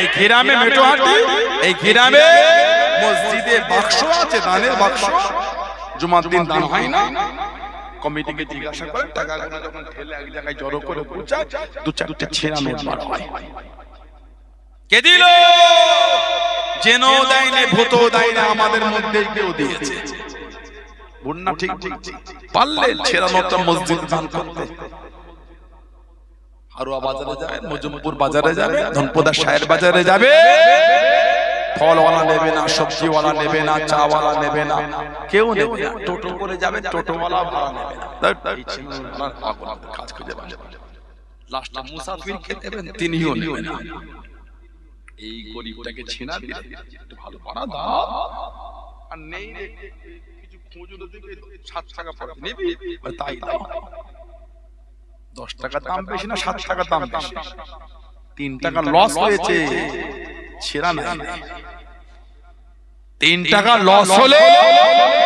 এই গ্রামে মেটোহাটি, এই গ্রামে মসজিদে বাক্স আছে, দানের বাক্স, জুমার দিন দান হয় না। কমিটিকে জিজ্ঞাসা করে টাকাগুলো যখন ঠেলে এক জায়গায় জড়ো করে পৌঁছায়, দু চারটে ছেঁড়া নোট বার হয়। কে দিল? জেনো দেয়নি, ভূতো দেয়নি, আমাদের মধ্যে কেউ দিয়েছে। বন্যা ঠিক ঠিক পারলে ছেঁড়া নোটটা মসজিদ দান করতে। হারুয়া বাজারে যাবে, মজুমপুর বাজারে যাবে, ধনপদা শাহের বাজারে যাবে, ফলওয়ালা নেবে না, সবজিওয়ালা নেবে না, চাওয়ালা নেবে না, কেউ নেবে না। টোটো করে যাবে, টোটোওয়ালা ভাড়া নেবে না। কাজ খুঁজে পাবে, লাস্টে মুসাফিরকে দেবেন, তিনিও নেবেন না। এই গরিবটাকে ছিনা দিয়ে একটু ভালো ভাড়া দাও, আর নেই রে কিছু খুঁজুলো দিবে, 7 টাকা পড়ে নিবি, তাই দাও। 10 টাকা দাম বেশি না, 7 টাকা দাম বেশি, 3 টাকা লস হয়েছে, ছেঁড়া নাই। 3 টাকা লস হলে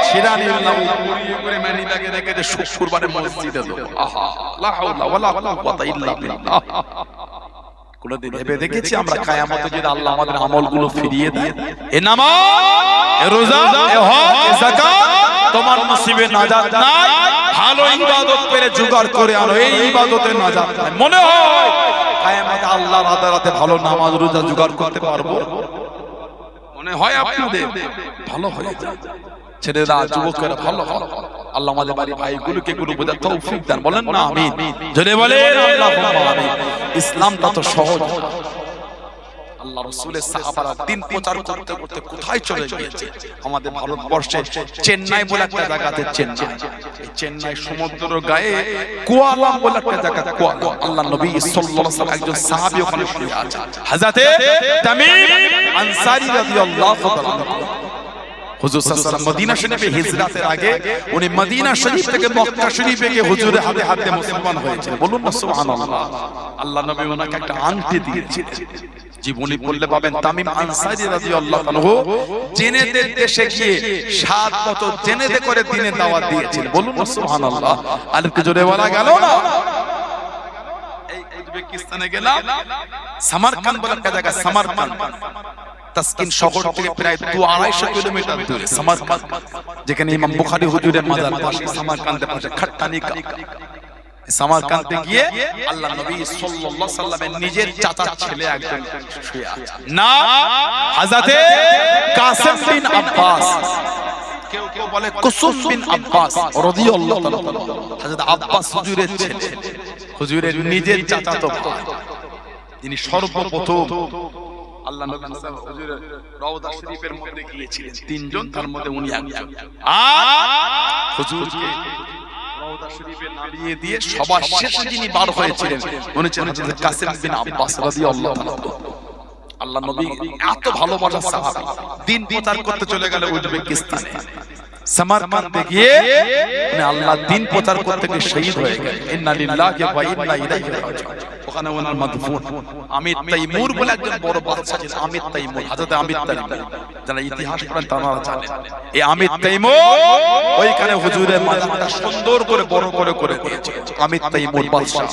ছেঁড়া নিলাম, গড়িয়ে করে মানি ব্যাগে রেখে দে, শুক্রবারে মসজিদে দেব। আহা, লা হাওলা ওয়ালা কুওয়াতা ইল্লা বিল্লাহ। কোনদিন ভেবে দেখেছি আমরা কিয়ামতে যদি আল্লাহ আমাদের আমলগুলো ফিরিয়ে দেয়, এ নামাজ, এ রোজা, এ হজ, এ যাকাত, তোমার নসিবে নাজাত নাই, ভালো ইবাদত করে জোগাড় করে আনো, এই ইবাদতে নাজাত নাই। মনে হয় কিয়ামতে আল্লাহর আদালতে ভালো নামাজ রোজা জোগাড় করতে পারবো? মনে হয় আপনাদের? ভালো হয়ে যায় ছেলেরা, যুবকেরা, ভালো ভালো। আল্লাহ আমাদের বাড়ি ভাইগুলোকে গুলো বোঝার তৌফিক দেন। বলেন না আমিন। জোরে বলেন আল্লাহুম্মা আমিন। ইসলামটা তো সহজ। আল্লাহ রাসূলের সাহাবারা দিন প্রচার করতে করতে কোথায় চলে গিয়েছে। আমাদের ভারতবর্ষে চেন্নাই বলে একটা জায়গা আছে, চেন্নাই। এই চেন্নাই সমুদ্রের গায়ে কুয়ালাম বলে একটা জায়গা, কুয়ালাম। আল্লাহ নবী সাল্লাল্লাহু আলাইহি ওয়াসাল্লাম একজন সাহাবী ওখানে শুয়ে আছে, হযরতে তামিম আনসারী রাদিয়াল্লাহু তাআলা। হুজুর সাল্লাল্লাহু আলাইহি ওয়াসাল্লাম মদিনা শরীফে হিজরতের আগে উনি মদিনা শরীফ থেকে মক্কা শরীফে গিয়ে হুজুরের হাতে হাতে মুসলমান হয়েছে। বলুন না সুবহানাল্লাহ। আল্লাহ নবী ওনাকে একটা আংটি দিয়েছিলেন, জীবনী পড়লে পাবেন তামিম আনসারী রাদিয়াল্লাহু আনহু জেনেদের দেশে গিয়ে 7 বছর জেনেদে করে দ্বীনের দাওয়াত দিয়েছেন। বলুন না সুবহানাল্লাহ। আরেকটু জোরে বলা গেল না? এই উজবেকিস্তানে গেলাম, সামারকান্দ বলে একটা জায়গা, সামারকান্দ তাসকিন শহর থেকে প্রায় 2-250 কিলোমিটার দূরে সামারকান্দ, যেখানে ইমাম বুখারী হুজুরের মাজার পাশে সামারকান্দের পাশে খাট্টানিকা। সামারকান্দে গিয়ে আল্লাহ নবী সাল্লাল্লাহু আলাইহি সাল্লামের নিজের চাচার ছেলে একজন শুয়ে আছে, না হযরতে কাসিম বিন আব্বাস, কেউ কেউ বলে কুসুম বিন আব্বাস রাদিয়াল্লাহু তাআলা, হযরত আব্বাস হুজুরের ছেলে, হুজুরের নিজের চাচাতো ভাই, যিনি সর্বপ্রথম আল্লাহ নবী সাল্লাল্লাহু আলাইহি হুজুরের রওজা শরীফের মধ্যে গিয়েছিলেন। তিনজন, তার মধ্যে উনি একজন। আর হুজুরকে রওজা শরীফে নামিয়ে দিয়ে সবার শেষে যিনি বার হয়েছিলেন উনি ছিলেন হযরত কাসিম বিন আব্বাস রাদিয়াল্লাহু তাআলা। আল্লাহ নবী এত ভালোবাসার সাহাবী, দিন প্রচার করতে চলে গেল উজবেকিস্তানে। সামারকান্দে গিয়ে উনি আল্লাহ দিন প্রচার করতে গিয়ে শহীদ হয়ে গেলেন। ইন্না লিল্লাহি ওয়া ইন্না ইলাইহি রাজিউন। ওখানে ওনার মাদফুন আমির তাইমুর বলে একজন বড় বাদশা ছিলেন। আমির তাইমুর, হযরত আমির তাইমুর, যারা ইতিহাস পড়েন তারা জানেন। এই আমির তাইমুর ওইখানে হুজুরের মাজারটা সুন্দর করে বড় করে দিয়েছে। আমির তাইমুর বাদশা,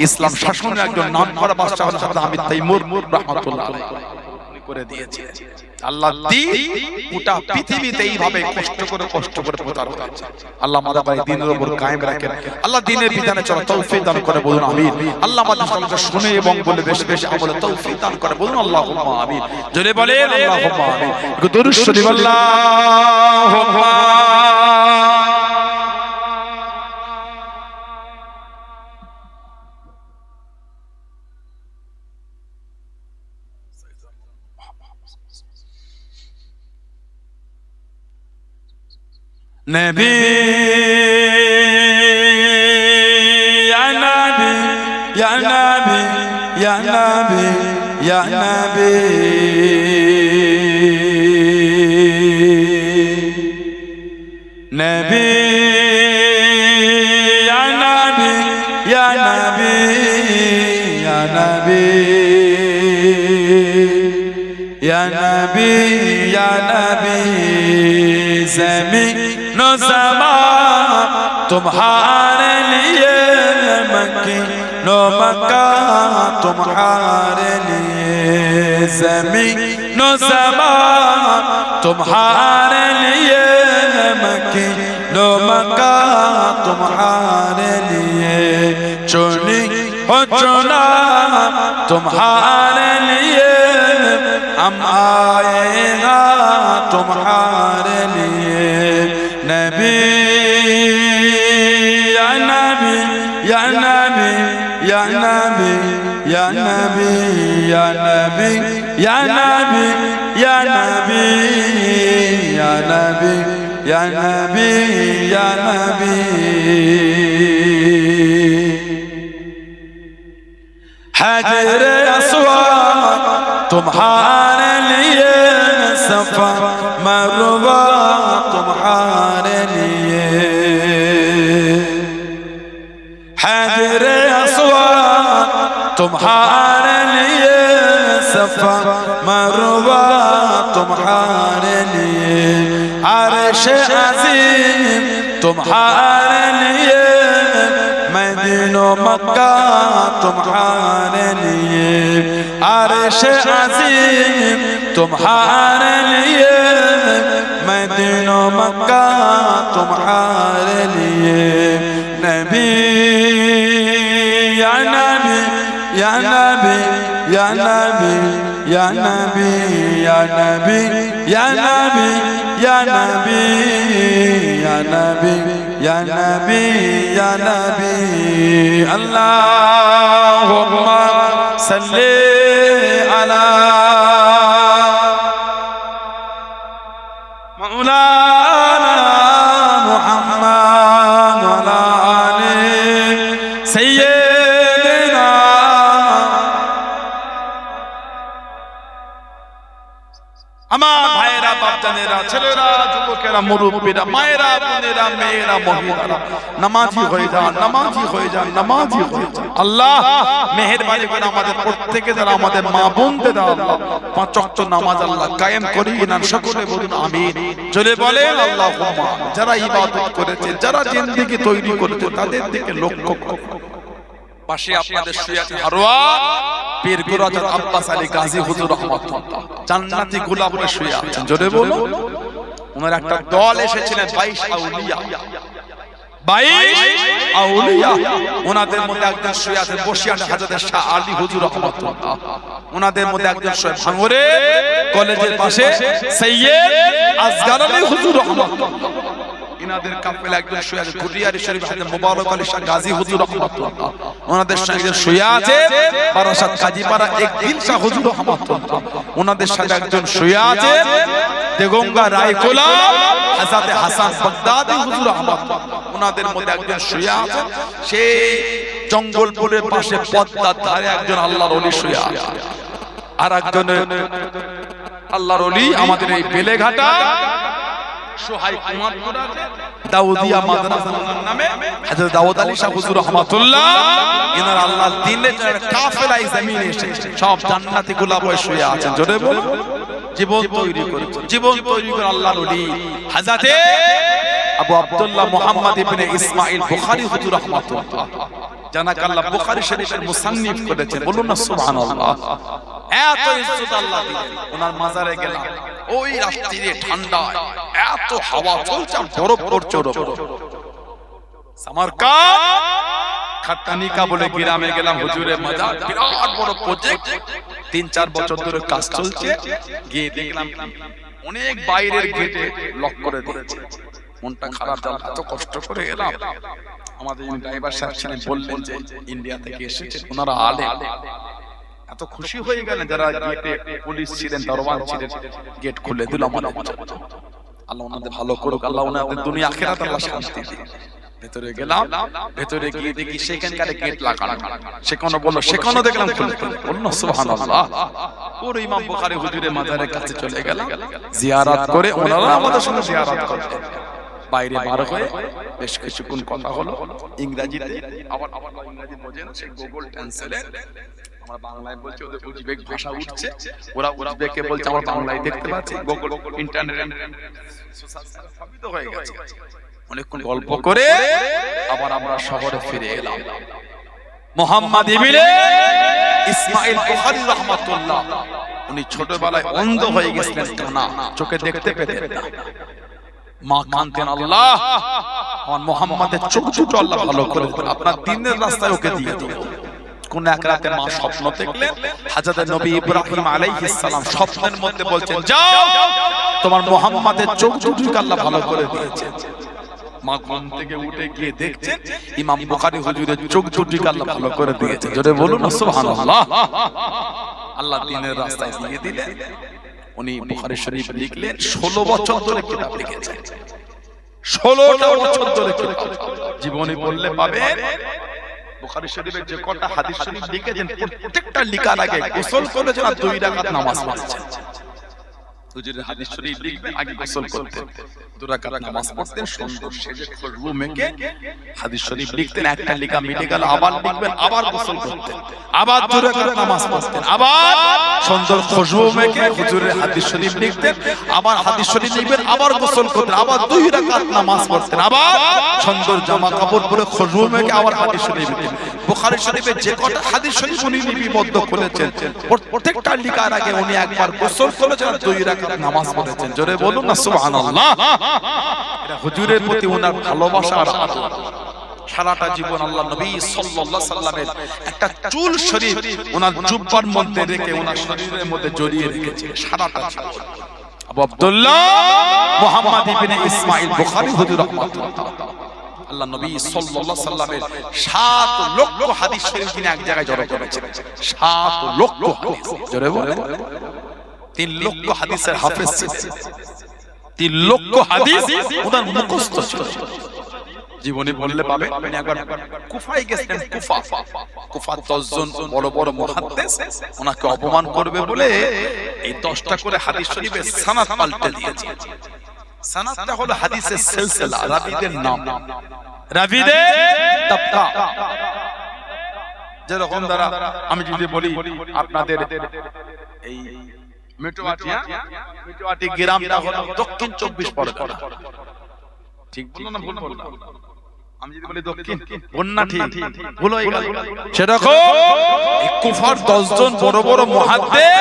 ইসলাম শাসনের একজন নামকরা বাদশা হলেন হযরত আমির তাইমুর রাহমাতুল্লাহ আলাইহি করে দিয়েছে। আল্লাহ দ্বীন গোটা পৃথিবীতে এইভাবে কষ্ট করে প্রচার হচ্ছে। আল্লাহ আমাদের ভাই দ্বীনের উপর কায়েম রাখেন। আল্লাহ দ্বীনের বিধানে চলার তৌফিক দান করে, বলুন আমিন। আল্লাহ আমাদের সকলকে শুনে এবং বলে বেশি বেশি আমলের তৌফিক দান করে, বলুন আল্লাহুম্মা আমিন। জোরে বলেন আল্লাহুম্মা আমিন। দুরূদ শরীফ আল্লাহুম্মা নবী ইয়া নবী ইয়া নবী ইয়া নবী ইয়া নবী নবী ইয়া নবী ইয়া নবী ইয়া নবী ইয়া নবী ইয়া নবী ज़मीन नो समा तुम्हारे लिए, मकीनो मक्का तुम्हारे लिए, ज़मीन नो समा तुम्हारे लिए, मकीनो मक्का तुम्हारे लिए, चुनी हो चुना तुम्हारे लिए, हम आएगा तुम्हारे लिए। नबी या नबी या नबी या नबी या नबी या नबी या नबी या नबी या नबी या नबी या नबी हजर अस्वद तुम्हारे लिए, सफा मरवा तुम्हारे लिए, हजर अस्वद तुम्हारे लिए, सफा मरवा तुम्हारे लिए, अर्श अज़ीम तुम्हारे लिए, मदीना मक्का तुम्हारे लिए, अर्श अज़ीम तुम्हारे लिए, मदीना मक्का तुम्हारे लिए। नबी या नबी या नबी या नबी या नबी या नबी या नबी या नबी या नबी या नबी या नबी। अल्लाहुम्मा सल्ली अला मौलाना मुहम्मद वाला आले सय्यदना। আমার ভাইয়েরা, বাপজানেরা, ছেলেরা, যুবকেরা, মুরব্বীরা, মায়েরা, বোনেরা, মেয়েরা, মহিলারা, নামাজি হয়ে যান, নামাজি হয়ে যান, নামাজি হয়ে যান। আল্লাহ মেহেরবানি করে আমাদের প্রত্যেকে যারা আমাদের মা বোনদের আল্লাহ পাঁচ ওয়াক্ত নামাজ আল্লাহ কায়েম করিয়ে নেন। সকলে বলুন আমিন। জোরে বলেন আল্লাহুম্মা। যারা ইবাদত করেছে, যারা জিন্দেগি তৈরি করেছে, তাদের দিকে লক্ষ্য করুন। পাশে আপনাদের শুয়ে আছে হারোয়া পীর গুরাজাত আব্বাস আলী গাজী হুজুর রাহমাতুল্লাহ, জান্নাতি গোলাপে শুয়ে আছেন। জোরে বলুন। ওনার একটা দল এসেছিলেন 22 আউলিয়া, 22 আউলিয়া। ওনাদের মধ্যে একজন শুয়ে আছেন বসিয়াট হযরত শাহ আলী হুজুর রাহমাতুল্লাহ। ওনাদের মধ্যে একজন শুয়ে ভাঙরে কলেজের পাশে সৈয়দ আসগার আলী হুজুর রাহমাতুল্লাহ। ইনাদের কাফেলা একজন শুয়ে আছে কুরিয়ারি শরীফ হযরত মুবারক আলী শাহ গাজী হুজুর রাহমাতুল্লাহ। ওনাদের সঙ্গে শুয়ে আছে বারাসাত কাজীপাড়া একদিল শাহ হুজুর রাহমাতুল্লাহ। ওনাদের সাথে একজন শুয়ে আছে দেগঙ্গা রায়কোলা হযরত হাসান বাগদাদি হুজুর রাহমাতুল্লাহ। ওনাদের মধ্যে একজন শুয়ে আছে সেই জঙ্গলপুরের পাশে পদ্মার ধারে একজন আল্লাহর ওলি শুয়ে আছে। আর একজন আল্লাহর ওলি আমাদের এই বেলেঘাটা সোহাইব কুমারপুর আছে দাউদিয়া মাদ্রাসা নামে হযরত দাউদ আলী শাহ হুজুর রাহমাতুল্লাহ। ইনার আল্লাহর দ্বীনের কাফেলায় জমিনে এসেছে, সব জান্নাতি গোলাপে শুয়ে আছেন। জোরে বলুন। জীবন তৈরি করেছে, জীবন তৈরি করে আল্লাহর ওলি হযরত আবু আব্দুল্লাহ মুহাম্মদ ইবনে ইসমাঈল বুখারী হুজুর রাহমাতুল্লাহ। জানাক আল্লাহ বুখারী শরীফের মুসান্নিফ করেছেন। বলুন না সুবহানাল্লাহ। এত ইজ্জত আল্লাহ দিলেন। ওনার মাজারে গেলাম, ওই রাত্রিরে ঠান্ডা, এত হাওয়া চলছে, বরফ পড়ছে। সামারকান্দ খাট্টানিকা বলে গ্রামে গেলাম, হুজুরের মাজার, বিরাট বড় প্রজেক্ট, 3-4 বছর ধরে কাজ চলছে। গিয়ে দেখলাম অনেক বাইরের গেটে লক করে দিয়েছে। মনটা খারাপ, এত কষ্ট করে গেলাম। আমাদের ড্রাইভার সাহেব ছিলেন, বললেন যে ইন্ডিয়া থেকে এসেছে, ওনারা আলেম। এত খুশি হয়ে গেলেন, যারা গেটে পুলিশ ছিলেন, দরবার ছিলেন, গেট খুলে দিল আমাদের জন্য। আল্লাহ ওনাদের ভালো করুক, আল্লাহ ওনাদের দুনিয়া আখিরাত আল্লাহ শান্তি দিন। ভেতরে গেলাম, ভেতরে গিয়ে দেখি সেখানকার গেট লাগানো, সেখানে বললো, সেখানে দেখলাম খুলে। বলুন সুবহানাল্লাহ। পুরো ইমাম বুখারী হুজুরের মাজারের কাছে চলে গেলাম, জিয়ারত করে ওনারা আমাদের সঙ্গে জিয়ারত করতেন। বাইরে বার হয়ে বেশ কিছুক্ষণ কথা হলো ইংরেজিতে। আবার ইংরেজি বোঝে না, সেই গুগল ট্রান্সলেট আমরা বাংলায় বলছি, ওদের উজবেক ভাষা উঠছে, ওরা উজবেকে বলছে, আমরা বাংলায় দেখতে পাচ্ছি। গুগল ইন্টারনেট সবই তো হয়ে গেছে। অনেকক্ষণ গল্প করে আবার আমরা শহরে ফিরে এলাম। মুহাম্মদ ইবনে ইসমাঈল বুখারী রাহমাতুল্লাহ, উনি ছোটবেলায় অন্ধ হয়ে গেছিলেন, কানা, চোখে দেখতে পেতেন না। মা কাঁদতেন, আল্লাহ আমার মুহাম্মাদের চোখ দুটো আল্লাহ ভালো করে দিন, আপনার দ্বীনের রাস্তায় ওকে দিয়ে দিন। কোন এক রাতে মা স্বপ্ন দেখলেন, হযরত নবী ইব্রাহিম আলাইহিস সালাম স্বপ্নের মধ্যে বলছেন, যাও তোমার মুহাম্মাদের চোখ দুটোকে আল্লাহ ভালো করে দিয়েছেন। মা ঘুম থেকে উঠে গিয়ে দেখছেন ইমাম বুখারী হুজুরের চোখ দুটোকে আল্লাহ ভালো করে দিয়েছে। জোরে বলুন না সুবহানাল্লাহ। আল্লাহ দ্বীনের রাস্তায় দিয়ে দিলেন। উনি বুখারী শরীফ লিখলেন, 16 বছর ধরে কিতাব লিখেছেন। 16টা বছর ধরে কিতাব, জীবনী পড়লে পাবেন। বুখারী শরীফের যে কটা হাদিস শরীফ লিখেছেন, প্রত্যেকটা লেখার আগে গোসল করেছেন আর 2 রাকাত নামাজ পড়েছেন। হুজুরের হাদিস শরীফ লিখবেন, আগে গোসল করতেন, 2 রাকাত নামাজ পড়তেন, সুন্দর সেজে খুশবু মেখে হাদিস শরীফ লিখতেন। একটা লেখা মিটে গেল, আবার লিখবেন, আবার গোসল করতেন, আবার 2 রাকাত নামাজ পড়তেন, আবার সুন্দর খুশবু মেখে হুজুরের হাদিস শরীফ লিখতেন, আবার হাদিস শরীফ লিখবেন, আবার গোসল করতেন, আবার 2 রাকাত নামাজ পড়তেন, আবার সুন্দর জামা কাপড় পরে খুশবু মেখে আবার হাদিস শরীফ লিখতেন। বুখারী শরীফে যে কটা হাদিস শরীফ উনি লিপিবদ্ধ করেছেন, প্রত্যেকটা লেখার আগে উনি একবার গোসল করেছেন আর 2 রাকাত নামাজ পড়েছেন। জোরে বলুন না সুবহানাল্লাহ। এটা হুজুরের প্রতি ওনার ভালোবাসা আর আদর। সারাটা জীবন আল্লাহ নবী সাল্লাল্লাহু আলাইহি সাল্লামের একটা চুল শরীফ ওনার জুব্বার মধ্যে রেখে ওনার শরীরের মধ্যে জড়িয়ে রেখেছে সারাটা জীবন। আবু আব্দুল্লাহ মুহাম্মদ ইবনে ইসমাঈল বুখারী হুজুর রাহমাতুল্লাহ, আল্লাহ নবী সাল্লাল্লাহু আলাইহি সাল্লামের 7 লক্ষ হাদিস শরীফ তিনি এক জায়গায় জড়ো করেছেন। 7 লক্ষ হাদিস, জোরে বলেন। 3 লক্ষ হাদিসের হাফেজ ছিলেন। 3 লক্ষ হাদিস ওনার মুখস্থ ছিল। জীবনে বললে পাবে। আপনি একবার কুফায় গেছেন, কুফার 10 জন বড় বড় মুহাদ্দিস ওনাকে অপমান করবে বলে এই 10টা করে হাদিস শরীফের সনদ পাল্টে দিয়েছে। সনদটা হলো হাদিসের সিলসিলা, রাবীদের নাম, রাবিদের তাবকা। যেরকম দ্বারা আমি যদি বলি আপনাদের এই মেটোয়াটি গ্রামটা হলো দক্ষিণ 24 পরগনা, ঠিক বললাম না ভুল বললাম? আমি যদি বলি দক্ষিণ বন্যা, ঠিক ভুল হয়ে গেল। সেরকম কুফার 10 জন বড় বড় মুহাদ্দিস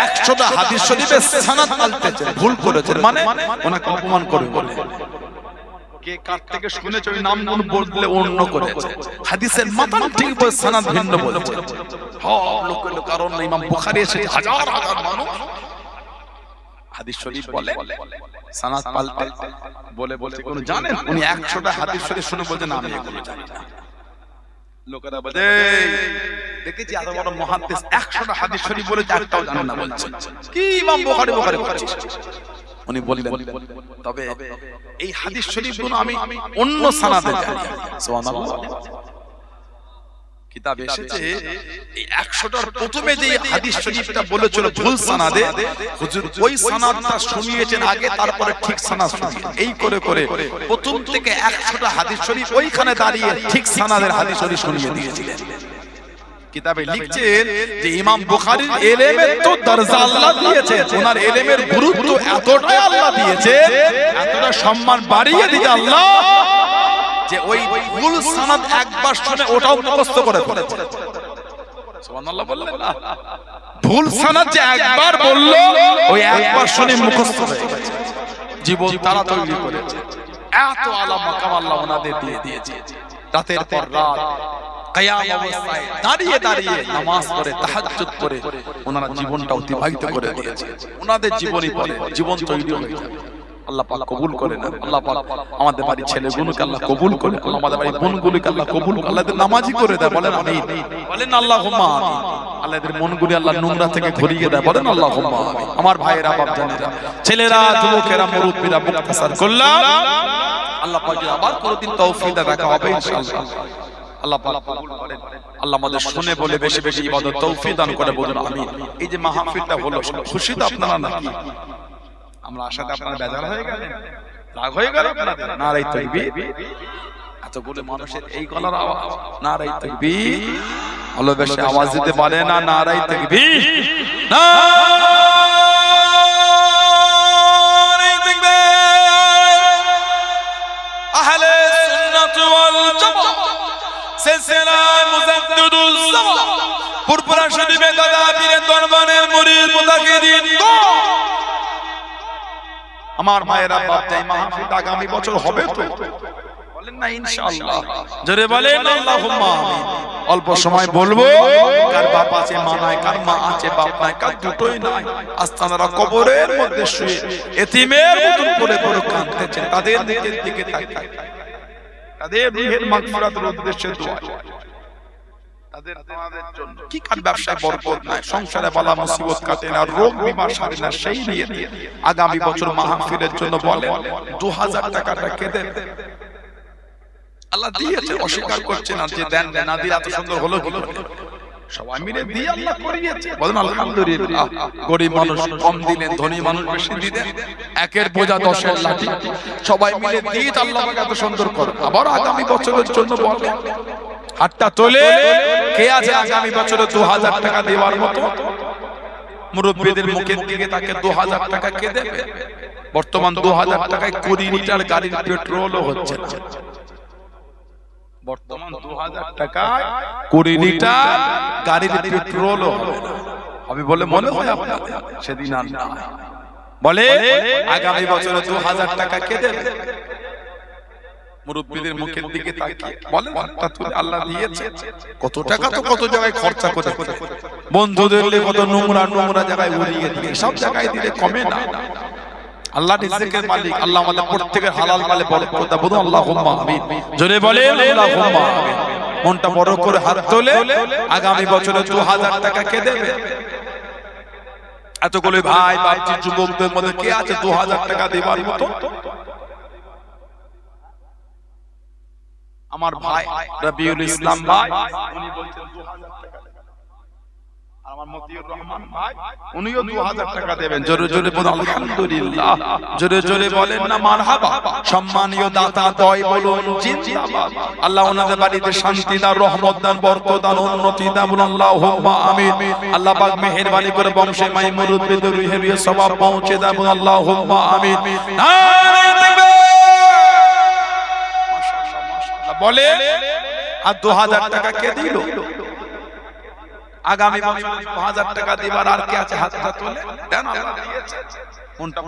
100টা হাদিস শরীফের সনদ পাল্টেছে, ভুল করেছেন, মানে ওনাকে অপমান করে বলে। কে কার থেকে শুনেছে ওই নামগুলো বললে অন্য করেছে, হাদিসের মাতান ঠিক বলে সনদ ভিন্ন বলেছে। সব লোকের কারণ ইমাম বুখারী এসে হাজার হাজার মানুষ হাদিস শরীফ বলে সনদ পাল্টে বলে বলতে কোন জানেন? উনি 100টা হাদিস শরীফ শুনে বলছেন আমি এগুলো জানি না। লোকেরা বলে দেখেছি এত বড় মুহাদ্দিস 100টা হাদিস শরীফ বলে একটাও জানেন না, বলছেন কি ইমাম বুখারী বলছেন। উনি বললেন তবে এই হাদিস শরীফগুলো আমি অন্য সনদে জানি। সুবহানাল্লাহ। কিতাবে এসেছে এই 100টার প্রথমে যে হাদিস শরীফটা বলেছিল ভুল সনদে, হুজুর ওই সনদটা শুনিয়েছেন আগে, তারপরে ঠিক সনদ শুনিয়ে এই করে করে প্রথম থেকে 100টা হাদিস শরীফ ওইখানে দাঁড়িয়ে ঠিক সনদের হাদিস শরীফ শুনিয়ে দিয়েছিলেন। কিতাবে লিখছেন যে ইমাম বুখারীর ইলমের তো দরজা আল্লাহ দিয়েছে, ওনার ইলমের গুরুত্ব এতটাই আল্লাহ দিয়েছে, এতটা সম্মান বাড়িয়ে দিয়েছে আল্লাহ যে ওই ভুল সনদ একবার শুনে ওটাও মুখস্থ করে ফেলেছে। সুবহানাল্লাহ বললেন না? ভুল সনদ যে একবার বললো ওই একবার শুনে মুখস্থ হয়ে গেছে, জীবন তারা তৈরি করেছে। এত আলা মাকাম আল্লাহ ওনাদের দিয়ে দিয়েছে। রাতের পর রাত কিয়াম অবস্থায় দাঁড়িয়ে দাঁড়িয়ে নামাজ পড়ে তাহাজ্জুদ করে ওনারা জীবনটা অতিবাহিত করে দিয়েছে। ওনাদের জীবনী পড়ে জীবন তৈরি হয়ে যায়। আল্লাহ পাক কবুল করেন। আল্লাহ পাক আমাদের বাড়ির ছেলেগুলোকে আল্লাহ কবুল করে, আমাদের বাড়ির বোনগুলোকে আল্লাহ কবুল করে, আল্লাহদের নামাজি করে দেয়। বলেন আমিন, বলেন আল্লাহুম্মা আমিন। আল্লাহদের মনগুলি আল্লাহ নোংরা থেকে ঘুরিয়ে দেয়। বলেন আল্লাহুম্মা আমিন। আমার ভাইয়েরা, বাপ জানেরা, ছেলেরা, যুবকেরা, মুরব্বিরা মুক্তাসার করলাম। আল্লাহ পাক আবার কোনদিন তৌফিক দেয়, দেখা হবে ইনশাআল্লাহ। আল্লাহ পাক কবুল করেন। আল্লাহ আমাদের শুনে বলে বেশি বেশি ইবাদত তৌফিক দান করে, বলুন আমিন। এই যে মাহফিলটা হলো, খুশি তো আপনারা নাকি? আমরা আশাতে আপনারা বেজার হয়ে গেলেন, রাগ হয়ে গেল আপনাদের? নারায়ে তাকবীর। এতগুলো মানুষের এই গলার আওয়াজ, নারায়ে তাকবীর। ভালোবেসে আওয়াজ দিতে পারে না? নারায়ে তাকবীর, নারায়ে তাকবীর। আহলে সুন্নাত ওয়াল জামাত সিলসিলা মুজাদ্দিদুল জামান পুরপুরা শরীফে দাদা পীরের দরবারের মুরিদ মুতাকিদিন আমার ভাইয়েরা, বাপ যাই মাহফিল আগামী বছর হবে তো? বলেন না ইনশাআল্লাহ? জোরে বলেন আল্লাহুম্মা আমিন। অল্প সময় বলবো, কার বাপ আছে মা নাই, কার মা আছে বাপ নাই, কার দুটোই নাই, আস্তানারা কবরের মধ্যে শুয়ে এতিমের মতন করে করে কাঁদতেছেন, তাদের দিকে তাকাই, তাদের রূহের মাগফিরাতের উদ্দেশ্যে দোয়া, তাদের আমাদের জন্য কি কার ব্যবসায় বরকত নাই, সংসারে বালা মুসিবত কাটে না, রোগ বিমার সারে না, সেই নিয়ে আগামী বছর মাহফিলের জন্য বলেন 2000 টাকাটা কে দেবে? আল্লাহ দিয়েছে, অস্বীকার করছে না যে দেন না দিলে এত সুন্দর হলো কি? সবাই মিলে দিয়ে আল্লাহ করিয়েছে, বলেন আলহামদুলিল্লাহ। গরিব মানুষ কম দিলেন, ধনী মানুষ বেশি দিলেন, একের বোঝা 10-এর লাঠি, সবাই মিলে দিয়ে আল্লাহ আমাকে এত সুন্দর করে। আবার আগামী বছরের জন্য বলেন, হাতটা তোলে কে আছে আগামী বছরে 2000 টাকা দেওয়ার মতো? মুরব্বিদের মুখের দিকে তাকে 2000 টাকা কে দেবে? বর্তমান 2000 টাকায় 20 লিটার গাড়ির পেট্রোলও হচ্ছে না। বর্তমান 2000 টাকায় 20 লিটার গাড়ির পেট্রোলও হবে না। আমি বলে মনে হয় আপনাদের সেদিন আর না। বলে আগামী বছরে 2000 টাকা কে দেবে? মুরব্বিদের মুখের দিকে তাকিয়ে বলেন, হাতটা তুলে আল্লাহ দিয়েছে। কত টাকা তো কত জায়গায় খরচা করে, বন্ধুদের কত নোংরা নোংরা জায়গায় উড়িয়ে দিয়ে, সব জায়গায় দিলে কমে না। আল্লাহ রিজিকের মালিক, আল্লাহ আমাদের প্রত্যেকের হালাল মালে বরকত দাও, বলুন আল্লাহুম্মা আমিন। জোরে বলেন আল্লাহুম্মা আমিন। মনটা বড় করে হাত তোলে, আগামী বছরে 2000 টাকা কে দেবে? এতগুলো ভাই বাপজি যুবকদের মধ্যে কে আছে 2000 টাকা দেবার মতো? আমার ভাই রবিউল ইসলাম ভাই উনি বলছেন 2000 টাকা দেবেন। আর আমার মতিউর রহমান ভাই উনিও 2000 টাকা দেবেন। জোরে জোরে বলুন আলহামদুলিল্লাহ, জোরে জোরে বলেন না মারহাবা। সম্মানীয় দাতা দয় বলুন জিন্দাবাদ। আল্লাহ ওনাদের বাড়িতে শান্তি দান, রহমত দান, বরকত দান, উন্নতি দান, বলুন আল্লাহুম্মা আমিন। আল্লাহ পাক মেহেরবানি করে বংশে মাই মুরব্বিদের রুহে রুহে সওয়াব পৌঁছে দেন, বলুন আল্লাহুম্মা আমিন। নারে তাকবীর। মাশাআল্লাহ মাশাআল্লাহ বলে। আর 2000 টাকা কে দিল? আগামী বছর 2000 টাকা দিবার আর কে আছে? হাতটা তোলে দেন, আল্লাহ দিয়েছে। কোনটা